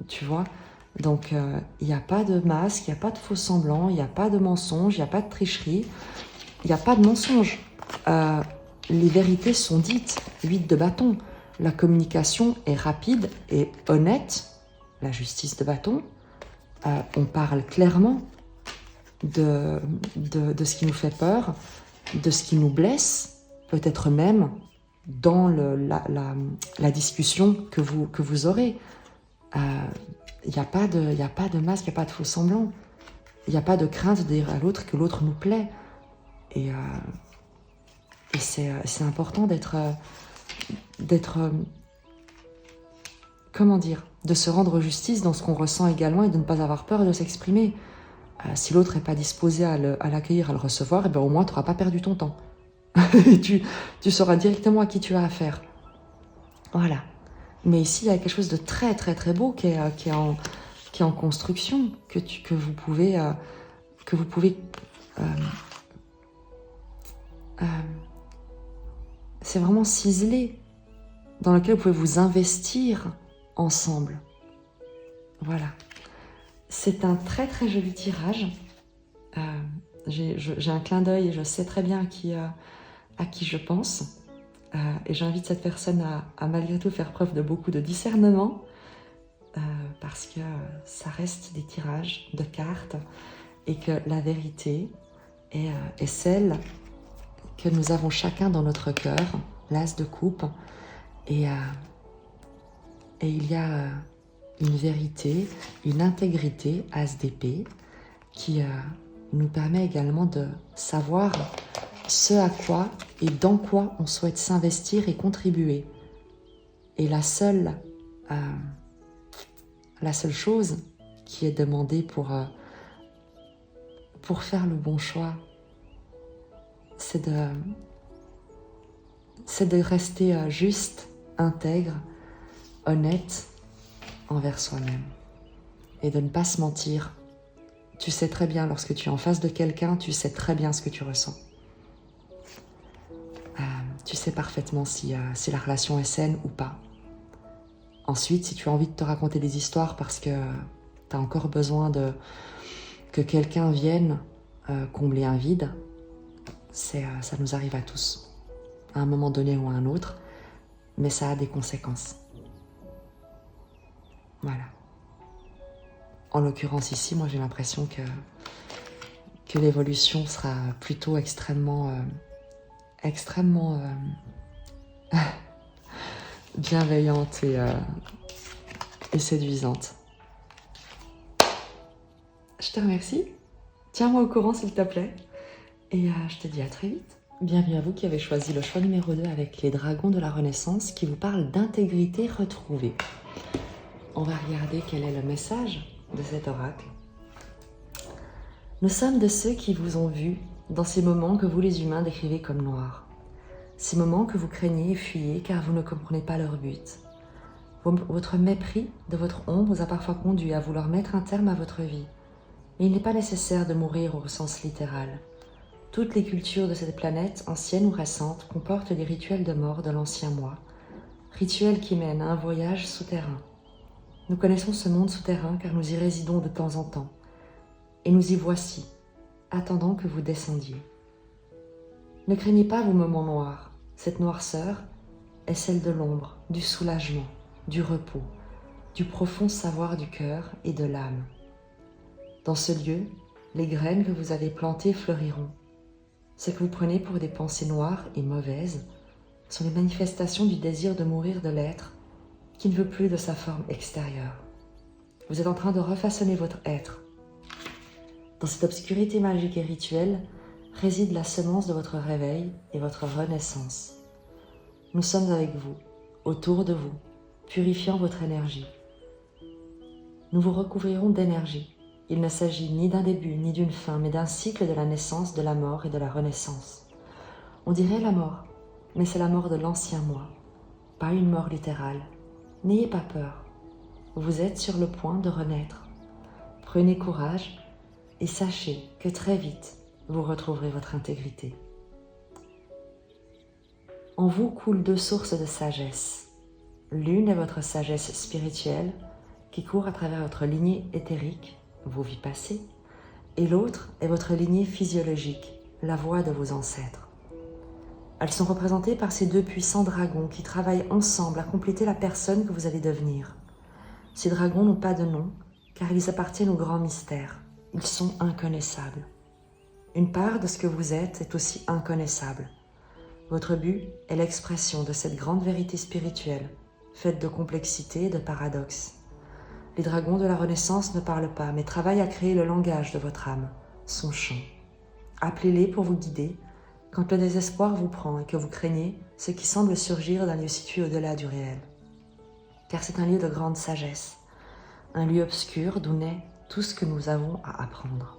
Tu vois? Donc, il n'y a pas de masque, il n'y a pas de faux semblant, il n'y a pas de mensonge, il n'y a pas de tricherie, il n'y a pas de mensonge. Les vérités sont dites, 8 de bâton. La communication est rapide et honnête. La justice de bâton. On parle clairement de ce qui nous fait peur, de ce qui nous blesse, peut-être même dans la discussion que vous aurez. Il n'y a pas de masque, il n'y a pas de faux semblant. Il n'y a pas de crainte de dire à l'autre que l'autre nous plaît. Et c'est important d'être comment dire, de se rendre justice dans ce qu'on ressent également et de ne pas avoir peur de s'exprimer. Si l'autre n'est pas disposé à l'accueillir, à le recevoir, et bien au moins tu n'auras pas perdu ton temps. tu sauras directement à qui tu as affaire. Voilà. Mais ici, il y a quelque chose de très très très beau qui est en construction, que vous pouvez c'est vraiment ciselé, dans lequel vous pouvez vous investir ensemble. Voilà. C'est un très très joli tirage. J'ai un clin d'œil et je sais très bien à qui je pense. Et j'invite cette personne à malgré tout faire preuve de beaucoup de discernement, parce que ça reste des tirages de cartes et que la vérité est celle que nous avons chacun dans notre cœur, l'as de coupe, et il y a une vérité, une intégrité, as d'épée, qui nous permet également de savoir ce à quoi et dans quoi on souhaite s'investir et contribuer. Et la seule chose qui est demandée pour faire le bon choix, c'est de rester juste, intègre, honnête envers soi-même et de ne pas se mentir. Tu sais très bien, lorsque tu es en face de quelqu'un, tu sais très bien ce que tu ressens. Tu sais parfaitement si la relation est saine ou pas. Ensuite, si tu as envie de te raconter des histoires parce que tu tu as encore besoin que quelqu'un vienne combler un vide, ça nous arrive à tous, à un moment donné ou à un autre, mais ça a des conséquences. Voilà. En l'occurrence ici, moi j'ai l'impression que l'évolution sera plutôt extrêmement bienveillante et séduisante. Je te remercie. Tiens-moi au courant s'il te plaît. Et je te dis à très vite. Bienvenue à vous qui avez choisi le choix numéro 2 avec les dragons de la Renaissance qui vous parlent d'intégrité retrouvée. On va regarder quel est le message de cet oracle. Nous sommes de ceux qui vous ont vu dans ces moments que vous les humains décrivez comme noirs. Ces moments que vous craignez et fuyez car vous ne comprenez pas leur but. Votre mépris de votre ombre vous a parfois conduit à vouloir mettre un terme à votre vie. Mais il n'est pas nécessaire de mourir au sens littéral. Toutes les cultures de cette planète, anciennes ou récentes, comportent des rituels de mort de l'ancien moi, rituels qui mènent à un voyage souterrain. Nous connaissons ce monde souterrain car nous y résidons de temps en temps, et nous y voici, attendant que vous descendiez. Ne craignez pas vos moments noirs, cette noirceur est celle de l'ombre, du soulagement, du repos, du profond savoir du cœur et de l'âme. Dans ce lieu, les graines que vous avez plantées fleuriront. Ce que vous prenez pour des pensées noires et mauvaises sont les manifestations du désir de mourir de l'être qui ne veut plus de sa forme extérieure. Vous êtes en train de refaçonner votre être. Dans cette obscurité magique et rituelle réside la semence de votre réveil et votre renaissance. Nous sommes avec vous, autour de vous, purifiant votre énergie. Nous vous recouvrirons d'énergie. Il ne s'agit ni d'un début ni d'une fin, mais d'un cycle de la naissance, de la mort et de la renaissance. On dirait la mort, mais c'est la mort de l'ancien moi, pas une mort littérale. N'ayez pas peur, vous êtes sur le point de renaître. Prenez courage et sachez que très vite, vous retrouverez votre intégrité. En vous coulent deux sources de sagesse. L'une est votre sagesse spirituelle qui court à travers votre lignée éthérique, vos vies passées, et l'autre est votre lignée physiologique, la voix de vos ancêtres. Elles sont représentées par ces deux puissants dragons qui travaillent ensemble à compléter la personne que vous allez devenir. Ces dragons n'ont pas de nom, car ils appartiennent au grand mystère. Ils sont inconnaissables. Une part de ce que vous êtes est aussi inconnaissable. Votre but est l'expression de cette grande vérité spirituelle, faite de complexité et de paradoxes. Les dragons de la Renaissance ne parlent pas, mais travaillent à créer le langage de votre âme, son chant. Appelez-les pour vous guider quand le désespoir vous prend et que vous craignez ce qui semble surgir d'un lieu situé au-delà du réel. Car c'est un lieu de grande sagesse, un lieu obscur d'où naît tout ce que nous avons à apprendre.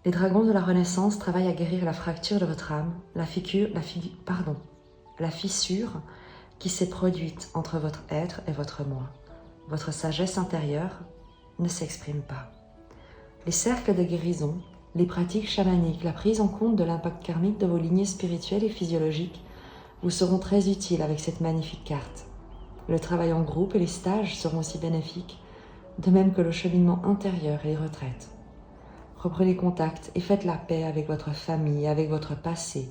Les dragons de la Renaissance travaillent à guérir la fracture de votre âme, la fissure qui s'est produite entre votre être et votre moi. Votre sagesse intérieure ne s'exprime pas. Les cercles de guérison, les pratiques chamaniques, la prise en compte de l'impact karmique de vos lignées spirituelles et physiologiques vous seront très utiles avec cette magnifique carte. Le travail en groupe et les stages seront aussi bénéfiques, de même que le cheminement intérieur et les retraites. Reprenez contact et faites la paix avec votre famille, avec votre passé.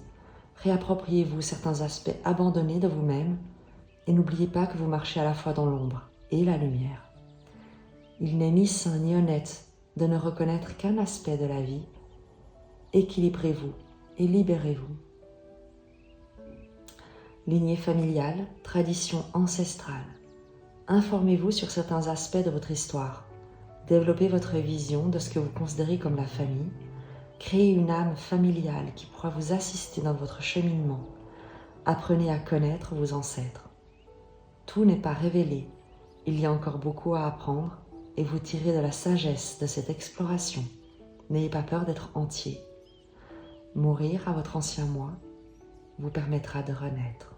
Réappropriez-vous certains aspects abandonnés de vous-même et n'oubliez pas que vous marchez à la fois dans l'ombre et la lumière. Il n'est ni sain ni honnête de ne reconnaître qu'un aspect de la vie. Équilibrez-vous et libérez-vous. Lignée familiale, tradition ancestrale. Informez-vous sur certains aspects de votre histoire. Développez votre vision de ce que vous considérez comme la famille. Créez une âme familiale qui pourra vous assister dans votre cheminement. Apprenez à connaître vos ancêtres. Tout n'est pas révélé, il y a encore beaucoup à apprendre et vous tirez de la sagesse de cette exploration. N'ayez pas peur d'être entier. Mourir à votre ancien moi vous permettra de renaître.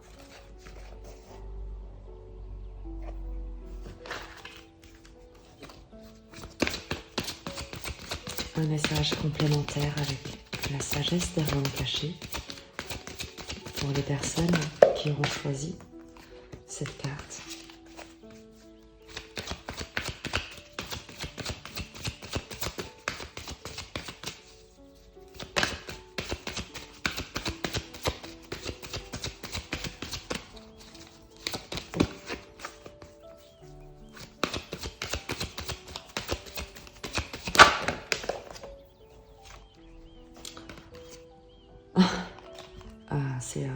Un message complémentaire avec la sagesse des rôles cachés pour les personnes qui auront choisi cette carte. c'est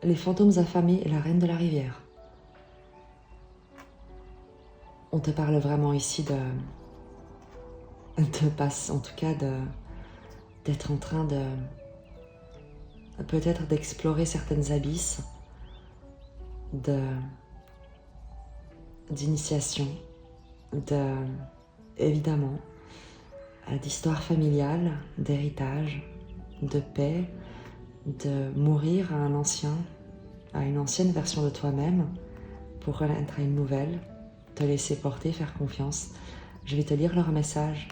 les fantômes affamés et la reine de la rivière. On te parle vraiment ici en tout cas d'être en train de peut-être d'explorer certaines abysses d'initiation, évidemment, d'histoire familiale, d'héritage, de paix, de mourir à une ancienne version de toi-même pour renaître à une nouvelle, te laisser porter, faire confiance. Je vais te lire leur message.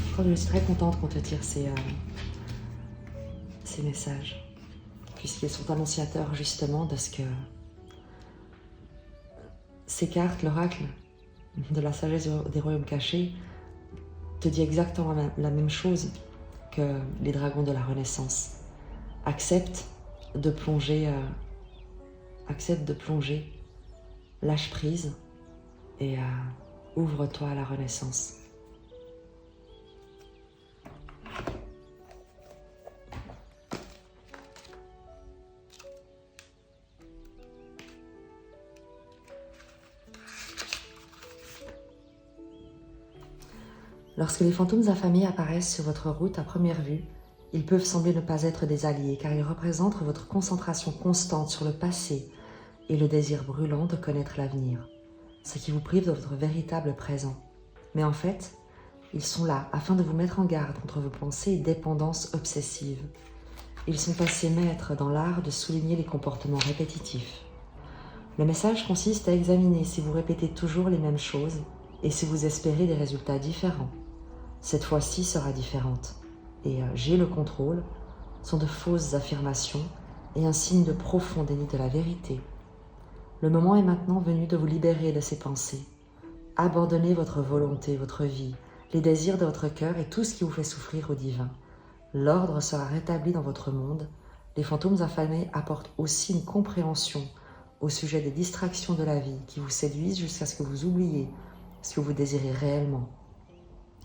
Je crois que je suis très contente qu'on te tire ces messages, puisqu'ils sont annonciateurs justement de ce que ces cartes, l'oracle de la sagesse des royaumes cachés, te dit exactement la même chose que les dragons de la Renaissance. Accepte de plonger, lâche prise et ouvre-toi à la Renaissance. Lorsque les fantômes affamés apparaissent sur votre route à première vue, ils peuvent sembler ne pas être des alliés car ils représentent votre concentration constante sur le passé et le désir brûlant de connaître l'avenir, ce qui vous prive de votre véritable présent. Mais en fait, ils sont là afin de vous mettre en garde contre vos pensées et dépendances obsessives. Ils sont passés maîtres dans l'art de souligner les comportements répétitifs. Le message consiste à examiner si vous répétez toujours les mêmes choses et si vous espérez des résultats différents. Cette fois-ci sera différente. Et j'ai le contrôle sont de fausses affirmations et un signe de profond déni de la vérité. Le moment est maintenant venu de vous libérer de ces pensées. Abandonnez votre volonté, votre vie, les désirs de votre cœur et tout ce qui vous fait souffrir au divin. L'ordre sera rétabli dans votre monde. Les fantômes affamés apportent aussi une compréhension au sujet des distractions de la vie qui vous séduisent jusqu'à ce que vous oubliez ce que vous désirez réellement.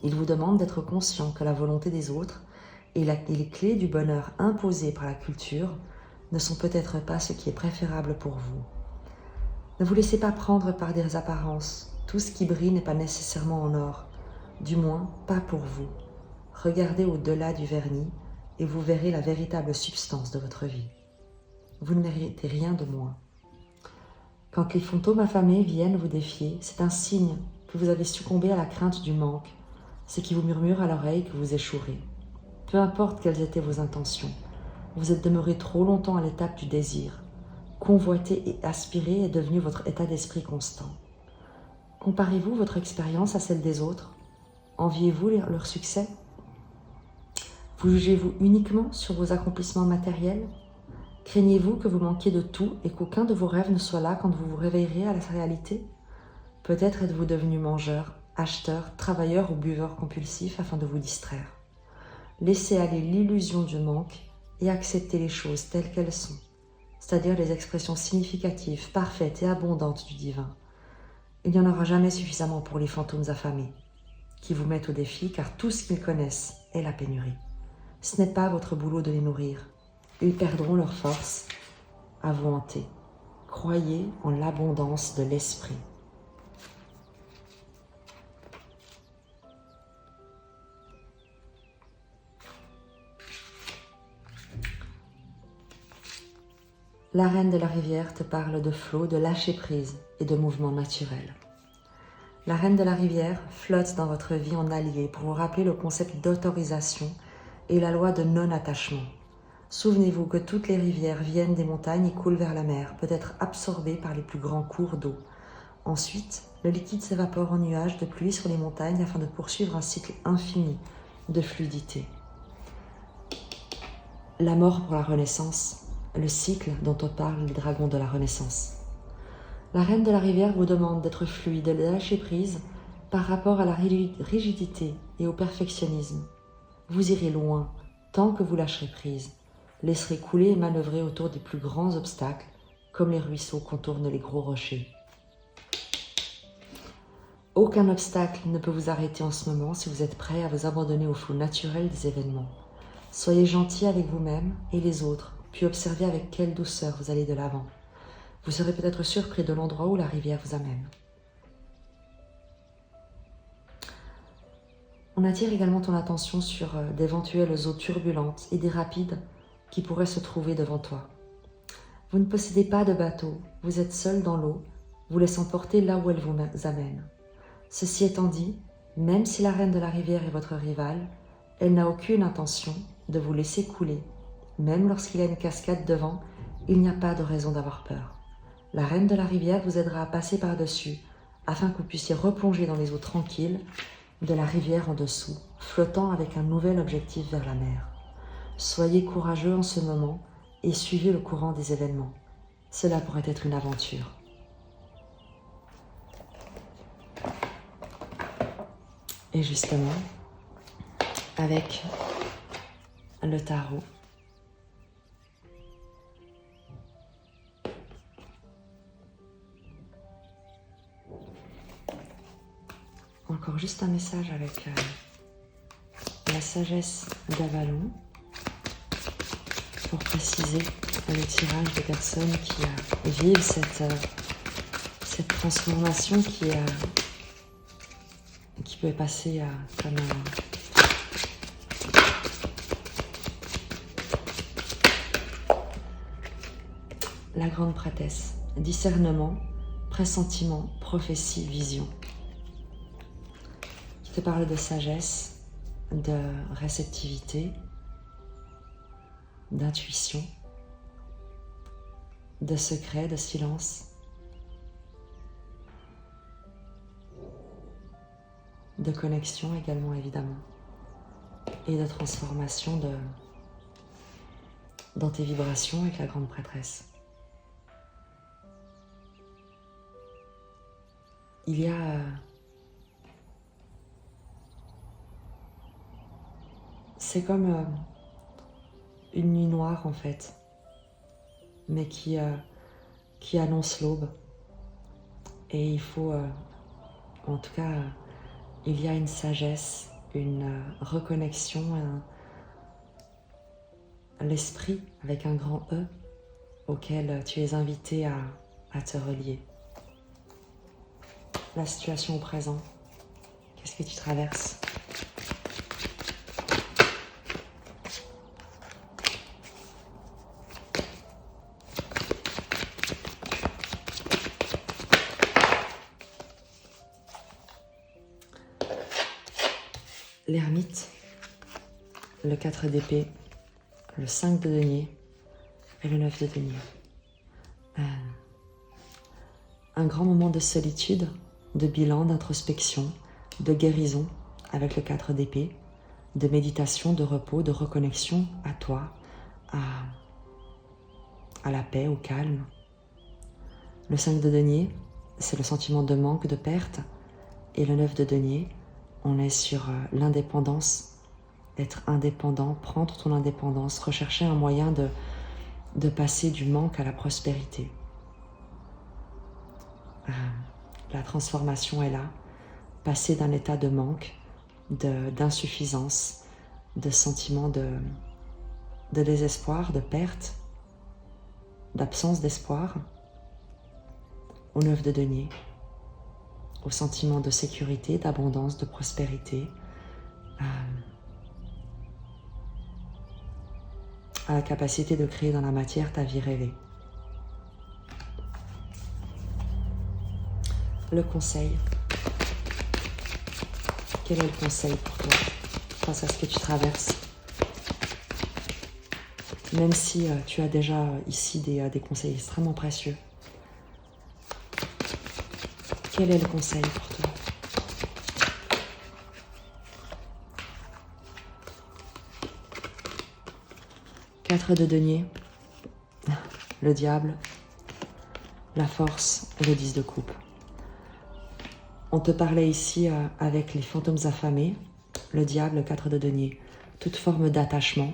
Ils vous demandent d'être conscient que la volonté des autres et les clés du bonheur imposées par la culture ne sont peut-être pas ce qui est préférable pour vous. Ne vous laissez pas prendre par des apparences. Tout ce qui brille n'est pas nécessairement en or, du moins pas pour vous. Regardez au-delà du vernis et vous verrez la véritable substance de votre vie. Vous ne méritez rien de moins. Quand les fantômes affamés viennent vous défier, c'est un signe que vous avez succombé à la crainte du manque, ce qui vous murmure à l'oreille que vous échouerez. Peu importe quelles étaient vos intentions, vous êtes demeuré trop longtemps à l'étape du désir. Convoiter et aspirer est devenu votre état d'esprit constant. Comparez-vous votre expérience à celle des autres? Enviez-vous leur succès? Vous jugez-vous uniquement sur vos accomplissements matériels? Craignez-vous que vous manquiez de tout et qu'aucun de vos rêves ne soit là quand vous vous réveillerez à la réalité? Peut-être êtes-vous devenu mangeur, acheteur, travailleur ou buveur compulsif afin de vous distraire. Laissez aller l'illusion du manque et acceptez les choses telles qu'elles sont, c'est-à-dire les expressions significatives, parfaites et abondantes du divin. Il n'y en aura jamais suffisamment pour les fantômes affamés, qui vous mettent au défi car tout ce qu'ils connaissent est la pénurie. Ce n'est pas votre boulot de les nourrir. Ils perdront leur force à vous hanter. Croyez en l'abondance de l'esprit. La reine de la rivière te parle de flot, de lâcher-prise et de mouvement naturel. La reine de la rivière flotte dans votre vie en allié pour vous rappeler le concept d'autorisation et la loi de non-attachement. Souvenez-vous que toutes les rivières viennent des montagnes et coulent vers la mer, peut être absorbées par les plus grands cours d'eau. Ensuite, le liquide s'évapore en nuages de pluie sur les montagnes afin de poursuivre un cycle infini de fluidité. La mort pour la renaissance, le cycle dont on parle les dragons de la Renaissance. La reine de la rivière vous demande d'être fluide et de lâcher prise par rapport à la rigidité et au perfectionnisme. Vous irez loin tant que vous lâcherez prise, laisserez couler et manœuvrer autour des plus grands obstacles, comme les ruisseaux contournent les gros rochers. Aucun obstacle ne peut vous arrêter en ce moment si vous êtes prêt à vous abandonner au flot naturel des événements. Soyez gentil avec vous-même et les autres, puis observez avec quelle douceur vous allez de l'avant. Vous serez peut-être surpris de l'endroit où la rivière vous amène. On attire également ton attention sur d'éventuelles eaux turbulentes et des rapides qui pourraient se trouver devant toi. Vous ne possédez pas de bateau, vous êtes seul dans l'eau, vous laissant porter là où elle vous amène. Ceci étant dit, même si la reine de la rivière est votre rivale, elle n'a aucune intention de vous laisser couler. Même lorsqu'il y a une cascade devant, il n'y a pas de raison d'avoir peur. La reine de la rivière vous aidera à passer par-dessus, afin que vous puissiez replonger dans les eaux tranquilles de la rivière en dessous, flottant avec un nouvel objectif vers la mer. Soyez courageux en ce moment et suivez le courant des événements. Cela pourrait être une aventure. Et justement, avec le tarot, encore juste un message avec la sagesse d'Avalon pour préciser le tirage des personnes qui vivent cette transformation qui peut passer comme la grande prêtresse, discernement, pressentiment, prophétie, vision, qui te parle de sagesse, de réceptivité, d'intuition, de secret, de silence, de connexion également évidemment, et de transformation dans tes vibrations avec la grande prêtresse. Il y a c'est comme une nuit noire en fait, mais qui annonce l'aube. Et il faut, en tout cas, il y a une sagesse, une reconnexion, l'esprit avec un grand E auquel tu es invité à te relier. La situation au présent, qu'est-ce que tu traverses ? L'ermite, le 4 d'épée, le 5 de denier et le 9 de denier. Un grand moment de solitude, de bilan, d'introspection, de guérison avec le 4 d'épée, de méditation, de repos, de reconnexion à toi, à la paix, au calme. Le 5 de denier, c'est le sentiment de manque, de perte, et le 9 de denier, on est sur l'indépendance, être indépendant, prendre ton indépendance, rechercher un moyen de passer du manque à la prospérité. La transformation est là, passer d'un état de manque, d'insuffisance, de sentiment de désespoir, de perte, d'absence d'espoir, au 9 de denier, au sentiment de sécurité, d'abondance, de prospérité, à la capacité de créer dans la matière ta vie rêvée. Le conseil. Quel est le conseil pour toi face à ce que tu traverses? Même si tu as déjà ici des conseils extrêmement précieux. Quel est le conseil pour toi? Quatre de denier, le diable, la force et le 10 de coupe. On te parlait ici avec les fantômes affamés, le diable, le 4 de denier. Toute forme d'attachement,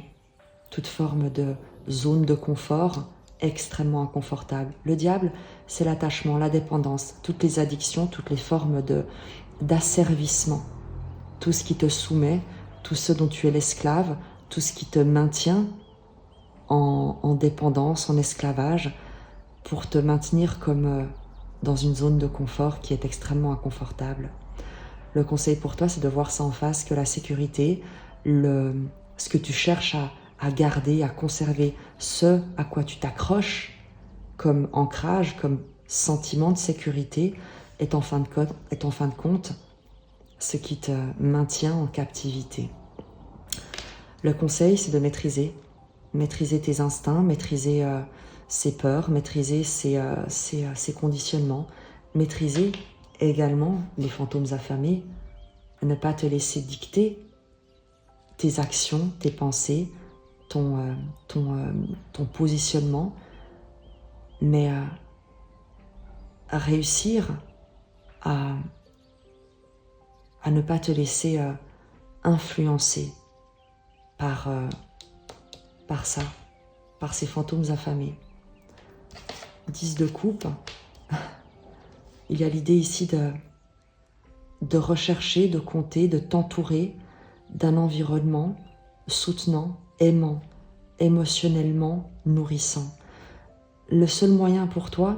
toute forme de zone de confort extrêmement inconfortable. Le diable, c'est l'attachement, la dépendance, toutes les addictions, toutes les formes d'asservissement. Tout ce qui te soumet, tout ce dont tu es l'esclave, tout ce qui te maintient en dépendance, en esclavage, pour te maintenir comme dans une zone de confort qui est extrêmement inconfortable. Le conseil pour toi, c'est de voir ça en face, que la sécurité, ce que tu cherches à garder, à conserver, ce à quoi tu t'accroches comme ancrage, comme sentiment de sécurité, est en fin de compte ce qui te maintient en captivité. Le conseil, c'est de maîtriser tes instincts, maîtriser ses peurs, maîtriser ses conditionnements, maîtriser également les fantômes affamés, ne pas te laisser dicter tes actions, tes pensées, ton positionnement, mais à réussir à ne pas te laisser influencer par ça, par ces fantômes affamés. 10 de coupe, il y a l'idée ici de rechercher, de compter, de t'entourer d'un environnement soutenant, aimant, émotionnellement nourrissant. Le seul moyen pour toi,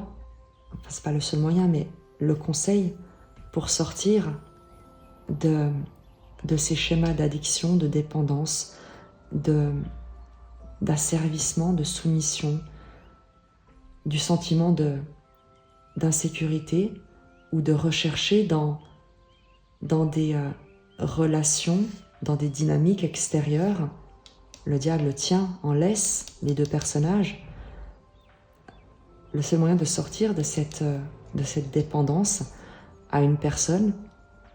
enfin c'est pas le seul moyen, mais le conseil pour sortir de ces schémas d'addiction, de dépendance, d'asservissement, de soumission, du sentiment d'insécurité ou de rechercher dans des relations, dans des dynamiques extérieures. Le diable tient en laisse les deux personnages. Le seul moyen de sortir de cette dépendance à une personne,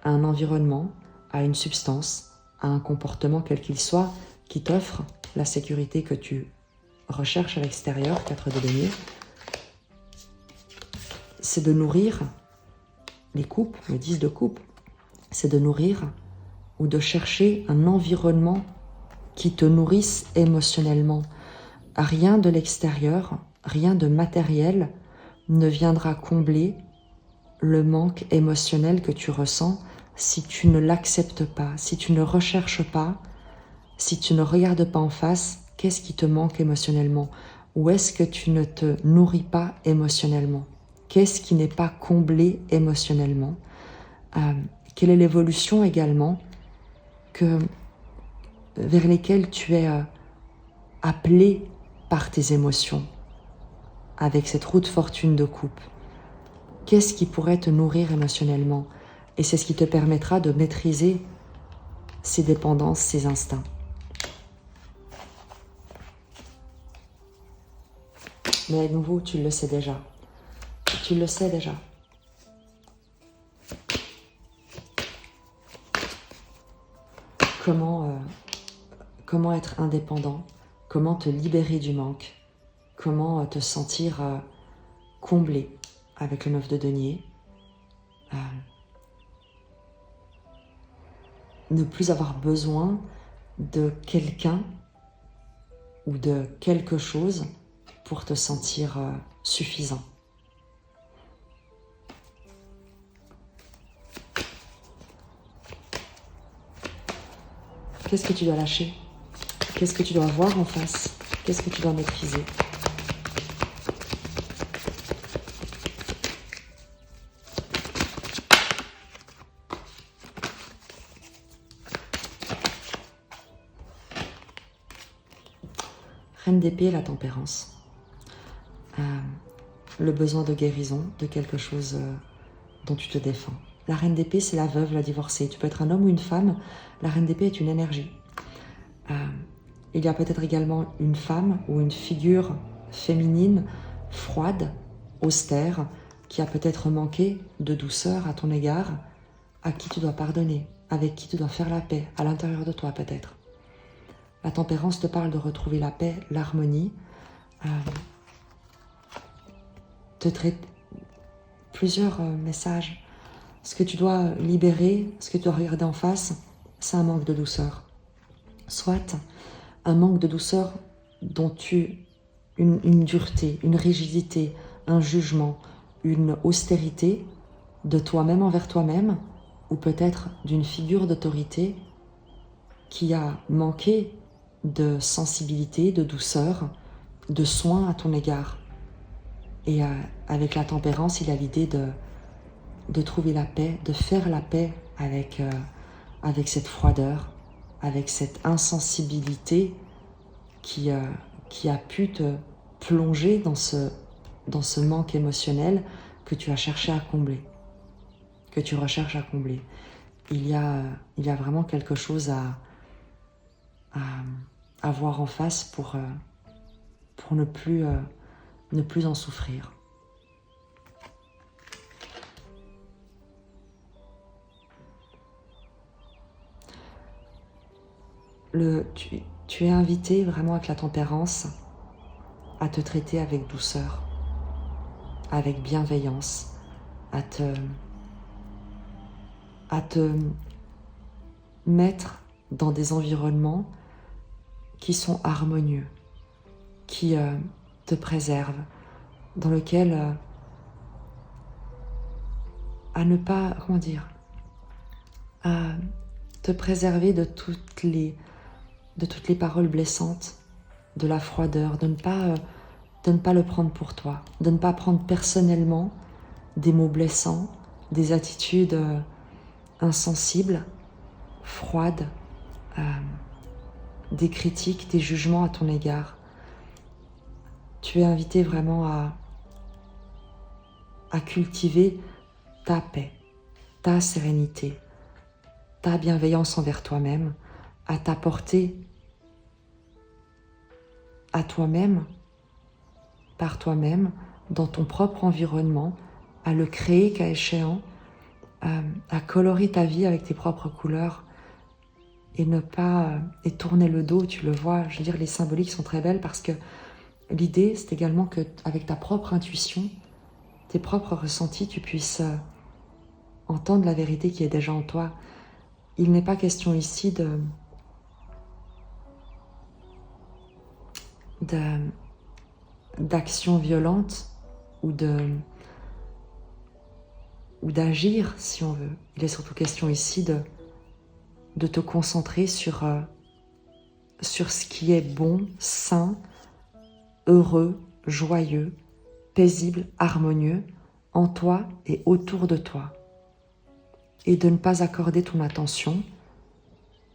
à un environnement, à une substance, à un comportement quel qu'il soit, qui t'offre la sécurité que tu recherches à l'extérieur, 4 de denier, c'est de nourrir les coupes, le 10 de coupe, c'est de nourrir ou de chercher un environnement qui te nourrisse émotionnellement. Rien de l'extérieur, rien de matériel ne viendra combler le manque émotionnel que tu ressens si tu ne l'acceptes pas, si tu ne recherches pas, si tu ne regardes pas en face, qu'est-ce qui te manque émotionnellement? Où est-ce que tu ne te nourris pas émotionnellement? Qu'est-ce qui n'est pas comblé émotionnellement? Quelle est l'évolution également vers lesquelles tu es appelé par tes émotions avec cette roue de fortune de coupe? Qu'est-ce qui pourrait te nourrir émotionnellement? Et c'est ce qui te permettra de maîtriser ces dépendances, ces instincts. Mais à nouveau, tu le sais déjà. Tu le sais déjà. Comment être indépendant, comment te libérer du manque, comment te sentir comblé avec le 9 de denier, ne plus avoir besoin de quelqu'un ou de quelque chose pour te sentir suffisant. Qu'est-ce que tu dois lâcher? Qu'est-ce que tu dois voir en face? Qu'est-ce que tu dois maîtriser? Reine d'épée, la tempérance. Le besoin de guérison, de quelque chose dont tu te défends. La reine d'épée, c'est la veuve, la divorcée. Tu peux être un homme ou une femme. La reine d'épée est une énergie. Il y a peut-être également une femme ou une figure féminine, froide, austère, qui a peut-être manqué de douceur à ton égard, à qui tu dois pardonner, avec qui tu dois faire la paix, à l'intérieur de toi peut-être. La tempérance te parle de retrouver la paix, l'harmonie, te traite plusieurs messages. Ce que tu dois libérer, ce que tu dois regarder en face, c'est un manque de douceur. Soit un manque de douceur dont tu une dureté, une rigidité, un jugement, une austérité de toi-même envers toi-même, ou peut-être d'une figure d'autorité qui a manqué de sensibilité, de douceur, de soin à ton égard. Et avec la tempérance, il a l'idée de trouver la paix, de faire la paix avec cette froideur, avec cette insensibilité qui a pu te plonger dans ce manque émotionnel que tu as cherché à combler, que tu recherches à combler. Il y a vraiment quelque chose à voir en face pour ne plus en souffrir. Tu es invité vraiment avec la tempérance à te traiter avec douceur, avec bienveillance, à te mettre dans des environnements qui sont harmonieux, qui te préservent, dans lesquels à ne pas, à te préserver de toutes les paroles blessantes, de la froideur, de ne pas le prendre pour toi, de ne pas prendre personnellement des mots blessants, des attitudes insensibles, froides, des critiques, des jugements à ton égard. Tu es invité vraiment à cultiver ta paix, ta sérénité, ta bienveillance envers toi-même, à t'apporter à toi-même, par toi-même, dans ton propre environnement, à le créer cas échéant, à colorer ta vie avec tes propres couleurs et ne pas et tourner le dos, tu le vois. Je veux dire, les symboliques sont très belles parce que l'idée, c'est également que avec ta propre intuition, tes propres ressentis, tu puisses entendre la vérité qui est déjà en toi. Il n'est pas question ici d'action violente ou d'agir, si on veut. Il est surtout question ici de te concentrer sur ce qui est bon, sain, heureux, joyeux, paisible, harmonieux en toi et autour de toi. Et de ne pas accorder ton attention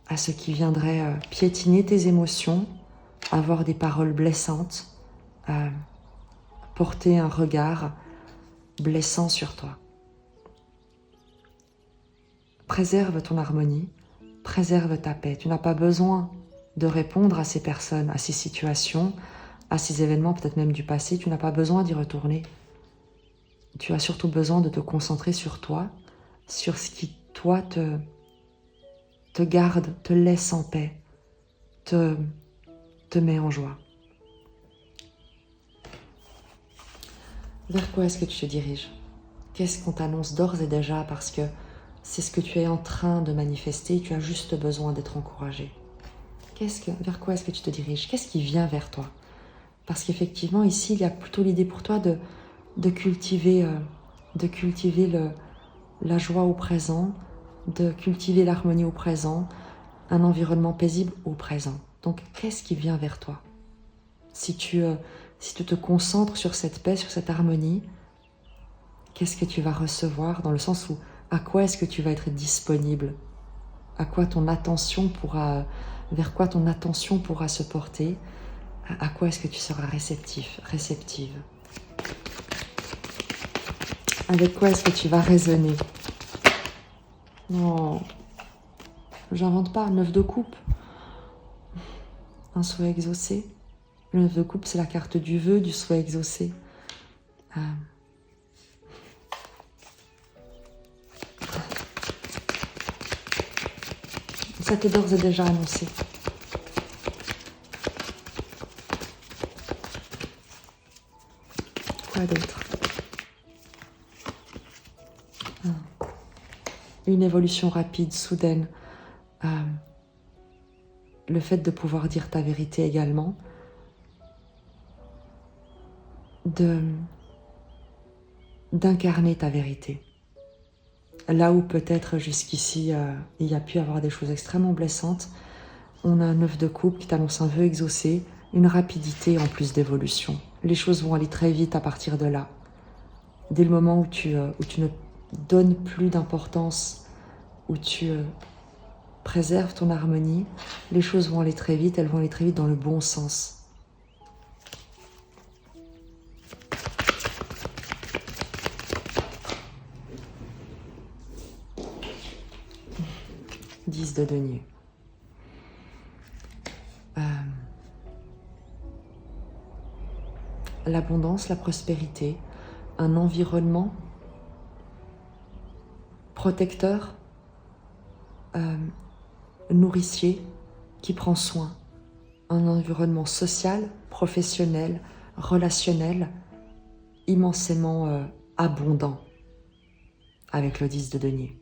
à ce qui viendrait piétiner tes émotions, avoir des paroles blessantes, porter un regard blessant sur toi. Préserve ton harmonie, préserve ta paix. Tu n'as pas besoin de répondre à ces personnes, à ces situations, à ces événements, peut-être même du passé. Tu n'as pas besoin d'y retourner. Tu as surtout besoin de te concentrer sur toi, sur ce qui, toi, te garde, te laisse en paix, te met en joie. Vers quoi est-ce que tu te diriges? Qu'est-ce qu'on t'annonce d'ores et déjà parce que c'est ce que tu es en train de manifester et tu as juste besoin d'être encouragé. Vers quoi est-ce que tu te diriges? Qu'est-ce qui vient vers toi? Parce qu'effectivement, ici, il y a plutôt l'idée pour toi de cultiver la joie au présent, de cultiver l'harmonie au présent, un environnement paisible au présent. Donc, qu'est-ce qui vient vers toi? Si tu te concentres sur cette paix, sur cette harmonie, qu'est-ce que tu vas recevoir dans le sens où à quoi est-ce que tu vas être disponible? Vers quoi ton attention pourra se porter? À quoi est-ce que tu seras réceptif, réceptive? Avec quoi est-ce que tu vas résonner? Non, j'invente pas. 9 de coupe. Un souhait exaucé. Le 9 de coupe, c'est la carte du vœu, du souhait exaucé. Ça t'est d'ores et déjà annoncé. Quoi d'autre? Une évolution rapide, soudaine. Le fait de pouvoir dire ta vérité également. d'incarner ta vérité. Là où peut-être jusqu'ici, il y a pu avoir des choses extrêmement blessantes, on a un 9 de coupe qui t'annonce un vœu exaucé, une rapidité en plus d'évolution. Les choses vont aller très vite à partir de là. Dès le moment où tu ne donnes plus d'importance, où tu préserves ton harmonie, les choses vont aller très vite, elles vont aller très vite dans le bon sens. Dix de denier. L'abondance, la prospérité, un environnement protecteur, nourricier, qui prend soin, un environnement social, professionnel, relationnel, immensément abondant avec le 10 de denier.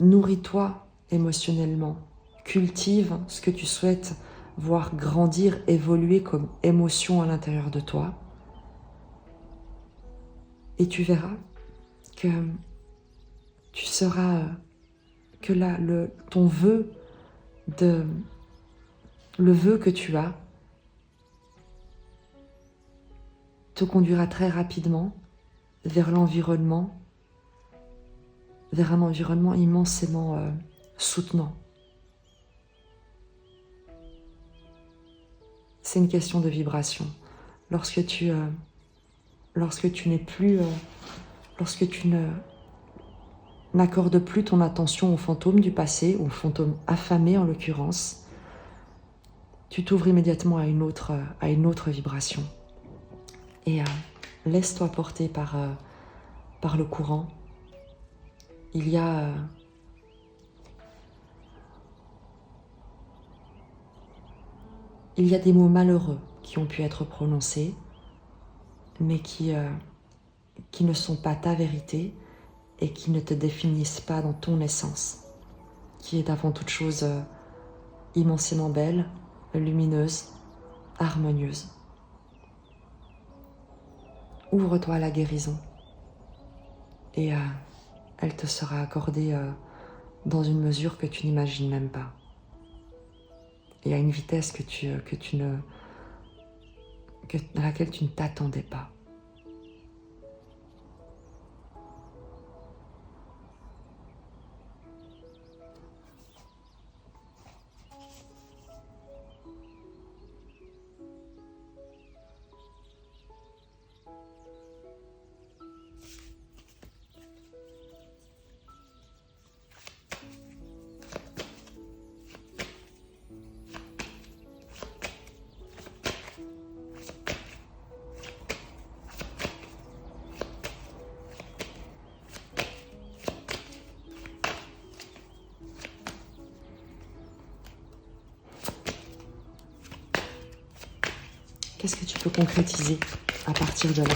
Nourris-toi émotionnellement, cultive ce que tu souhaites voir grandir, évoluer comme émotion à l'intérieur de toi. Et tu verras que tu seras, que ton vœu, le vœu que tu as, te conduira très rapidement vers l'environnement, vers un environnement immensément soutenant. C'est une question de vibration. Lorsque tu n'es plus, lorsque tu n'accordes plus ton attention aux fantômes du passé, aux fantômes affamés en l'occurrence, tu t'ouvres immédiatement à une autre vibration. Et laisse-toi porter par le courant. Il y a des mots malheureux qui ont pu être prononcés, mais qui ne sont pas ta vérité et qui ne te définissent pas dans ton essence, qui est avant toute chose immensément belle, lumineuse, harmonieuse. Ouvre-toi à la guérison et elle te sera accordée dans une mesure que tu n'imagines même pas. Et à une vitesse à laquelle tu ne t'attendais pas. Qu'est-ce que tu peux concrétiser à partir de là?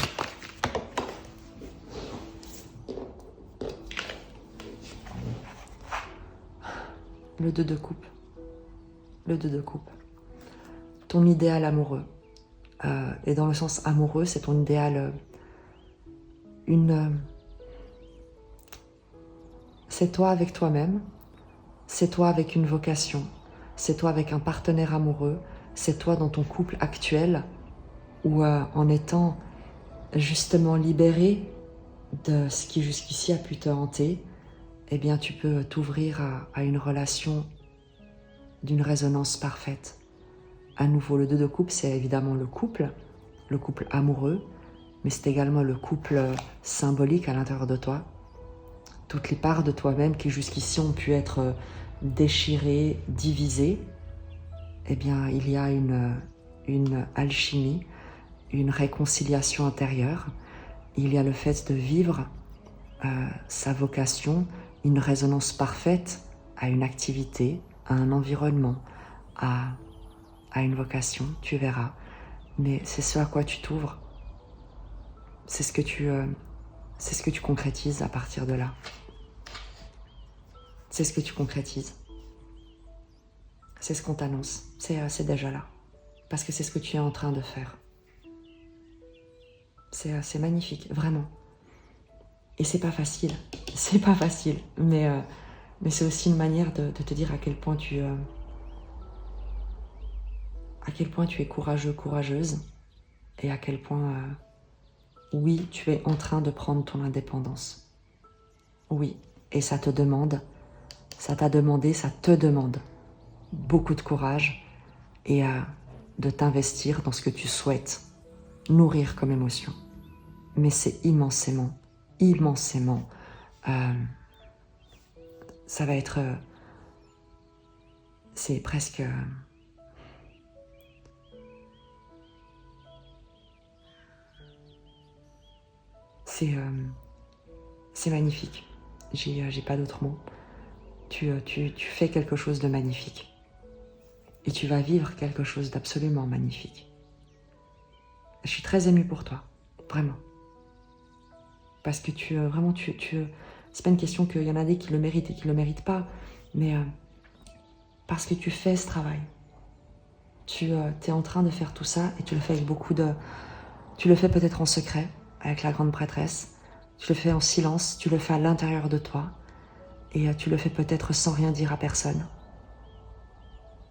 Le 2 de coupe. Le 2 de coupe. Ton idéal amoureux. Et dans le sens amoureux, c'est ton idéal... c'est toi avec toi-même. C'est toi avec une vocation. C'est toi avec un partenaire amoureux. C'est toi dans ton couple actuel où en étant justement libéré de ce qui jusqu'ici a pu te hanter, eh bien tu peux t'ouvrir à une relation d'une résonance parfaite. À nouveau, le 2 de coupe, c'est évidemment le couple amoureux, mais c'est également le couple symbolique à l'intérieur de toi. Toutes les parts de toi-même qui jusqu'ici ont pu être déchirées, divisées, eh bien il y a une alchimie, une réconciliation intérieure. Il y a le fait de vivre sa vocation, une résonance parfaite à une activité, à un environnement, à une vocation, tu verras. Mais c'est ce à quoi tu t'ouvres. C'est ce que tu concrétises à partir de là. C'est ce que tu concrétises. C'est ce qu'on t'annonce. C'est déjà là. parce que c'est ce que tu es en train de faire. C'est magnifique, vraiment. Et c'est pas facile, mais c'est aussi une manière de te dire à quel point tu es courageux, courageuse, et à quel point, oui, tu es en train de prendre ton indépendance. Oui, et ça te demande beaucoup de courage et de t'investir dans ce que tu souhaites nourrir comme émotion. Mais c'est immensément, ça va être, c'est presque, c'est magnifique. J'ai pas d'autres mots. Tu fais quelque chose de magnifique. Et tu vas vivre quelque chose d'absolument magnifique. Je suis très émue pour toi, vraiment. Parce que c'est pas une question qu'il y en a des qui le méritent et qui le méritent pas, mais parce que tu fais ce travail. Tu es en train de faire tout ça et tu le fais avec tu le fais peut-être en secret, avec la grande prêtresse, tu le fais en silence, tu le fais à l'intérieur de toi, et tu le fais peut-être sans rien dire à personne.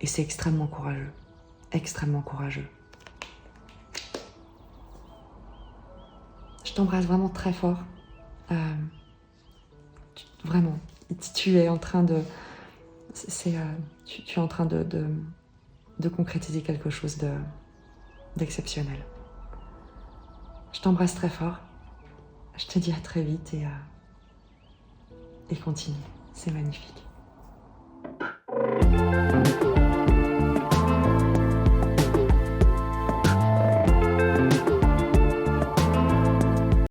Et c'est extrêmement courageux, extrêmement courageux. Je t'embrasse vraiment très fort. Vraiment, tu es en train de... tu es en train de concrétiser quelque chose d'exceptionnel. Je t'embrasse très fort. Je te dis à très vite et continue. C'est magnifique.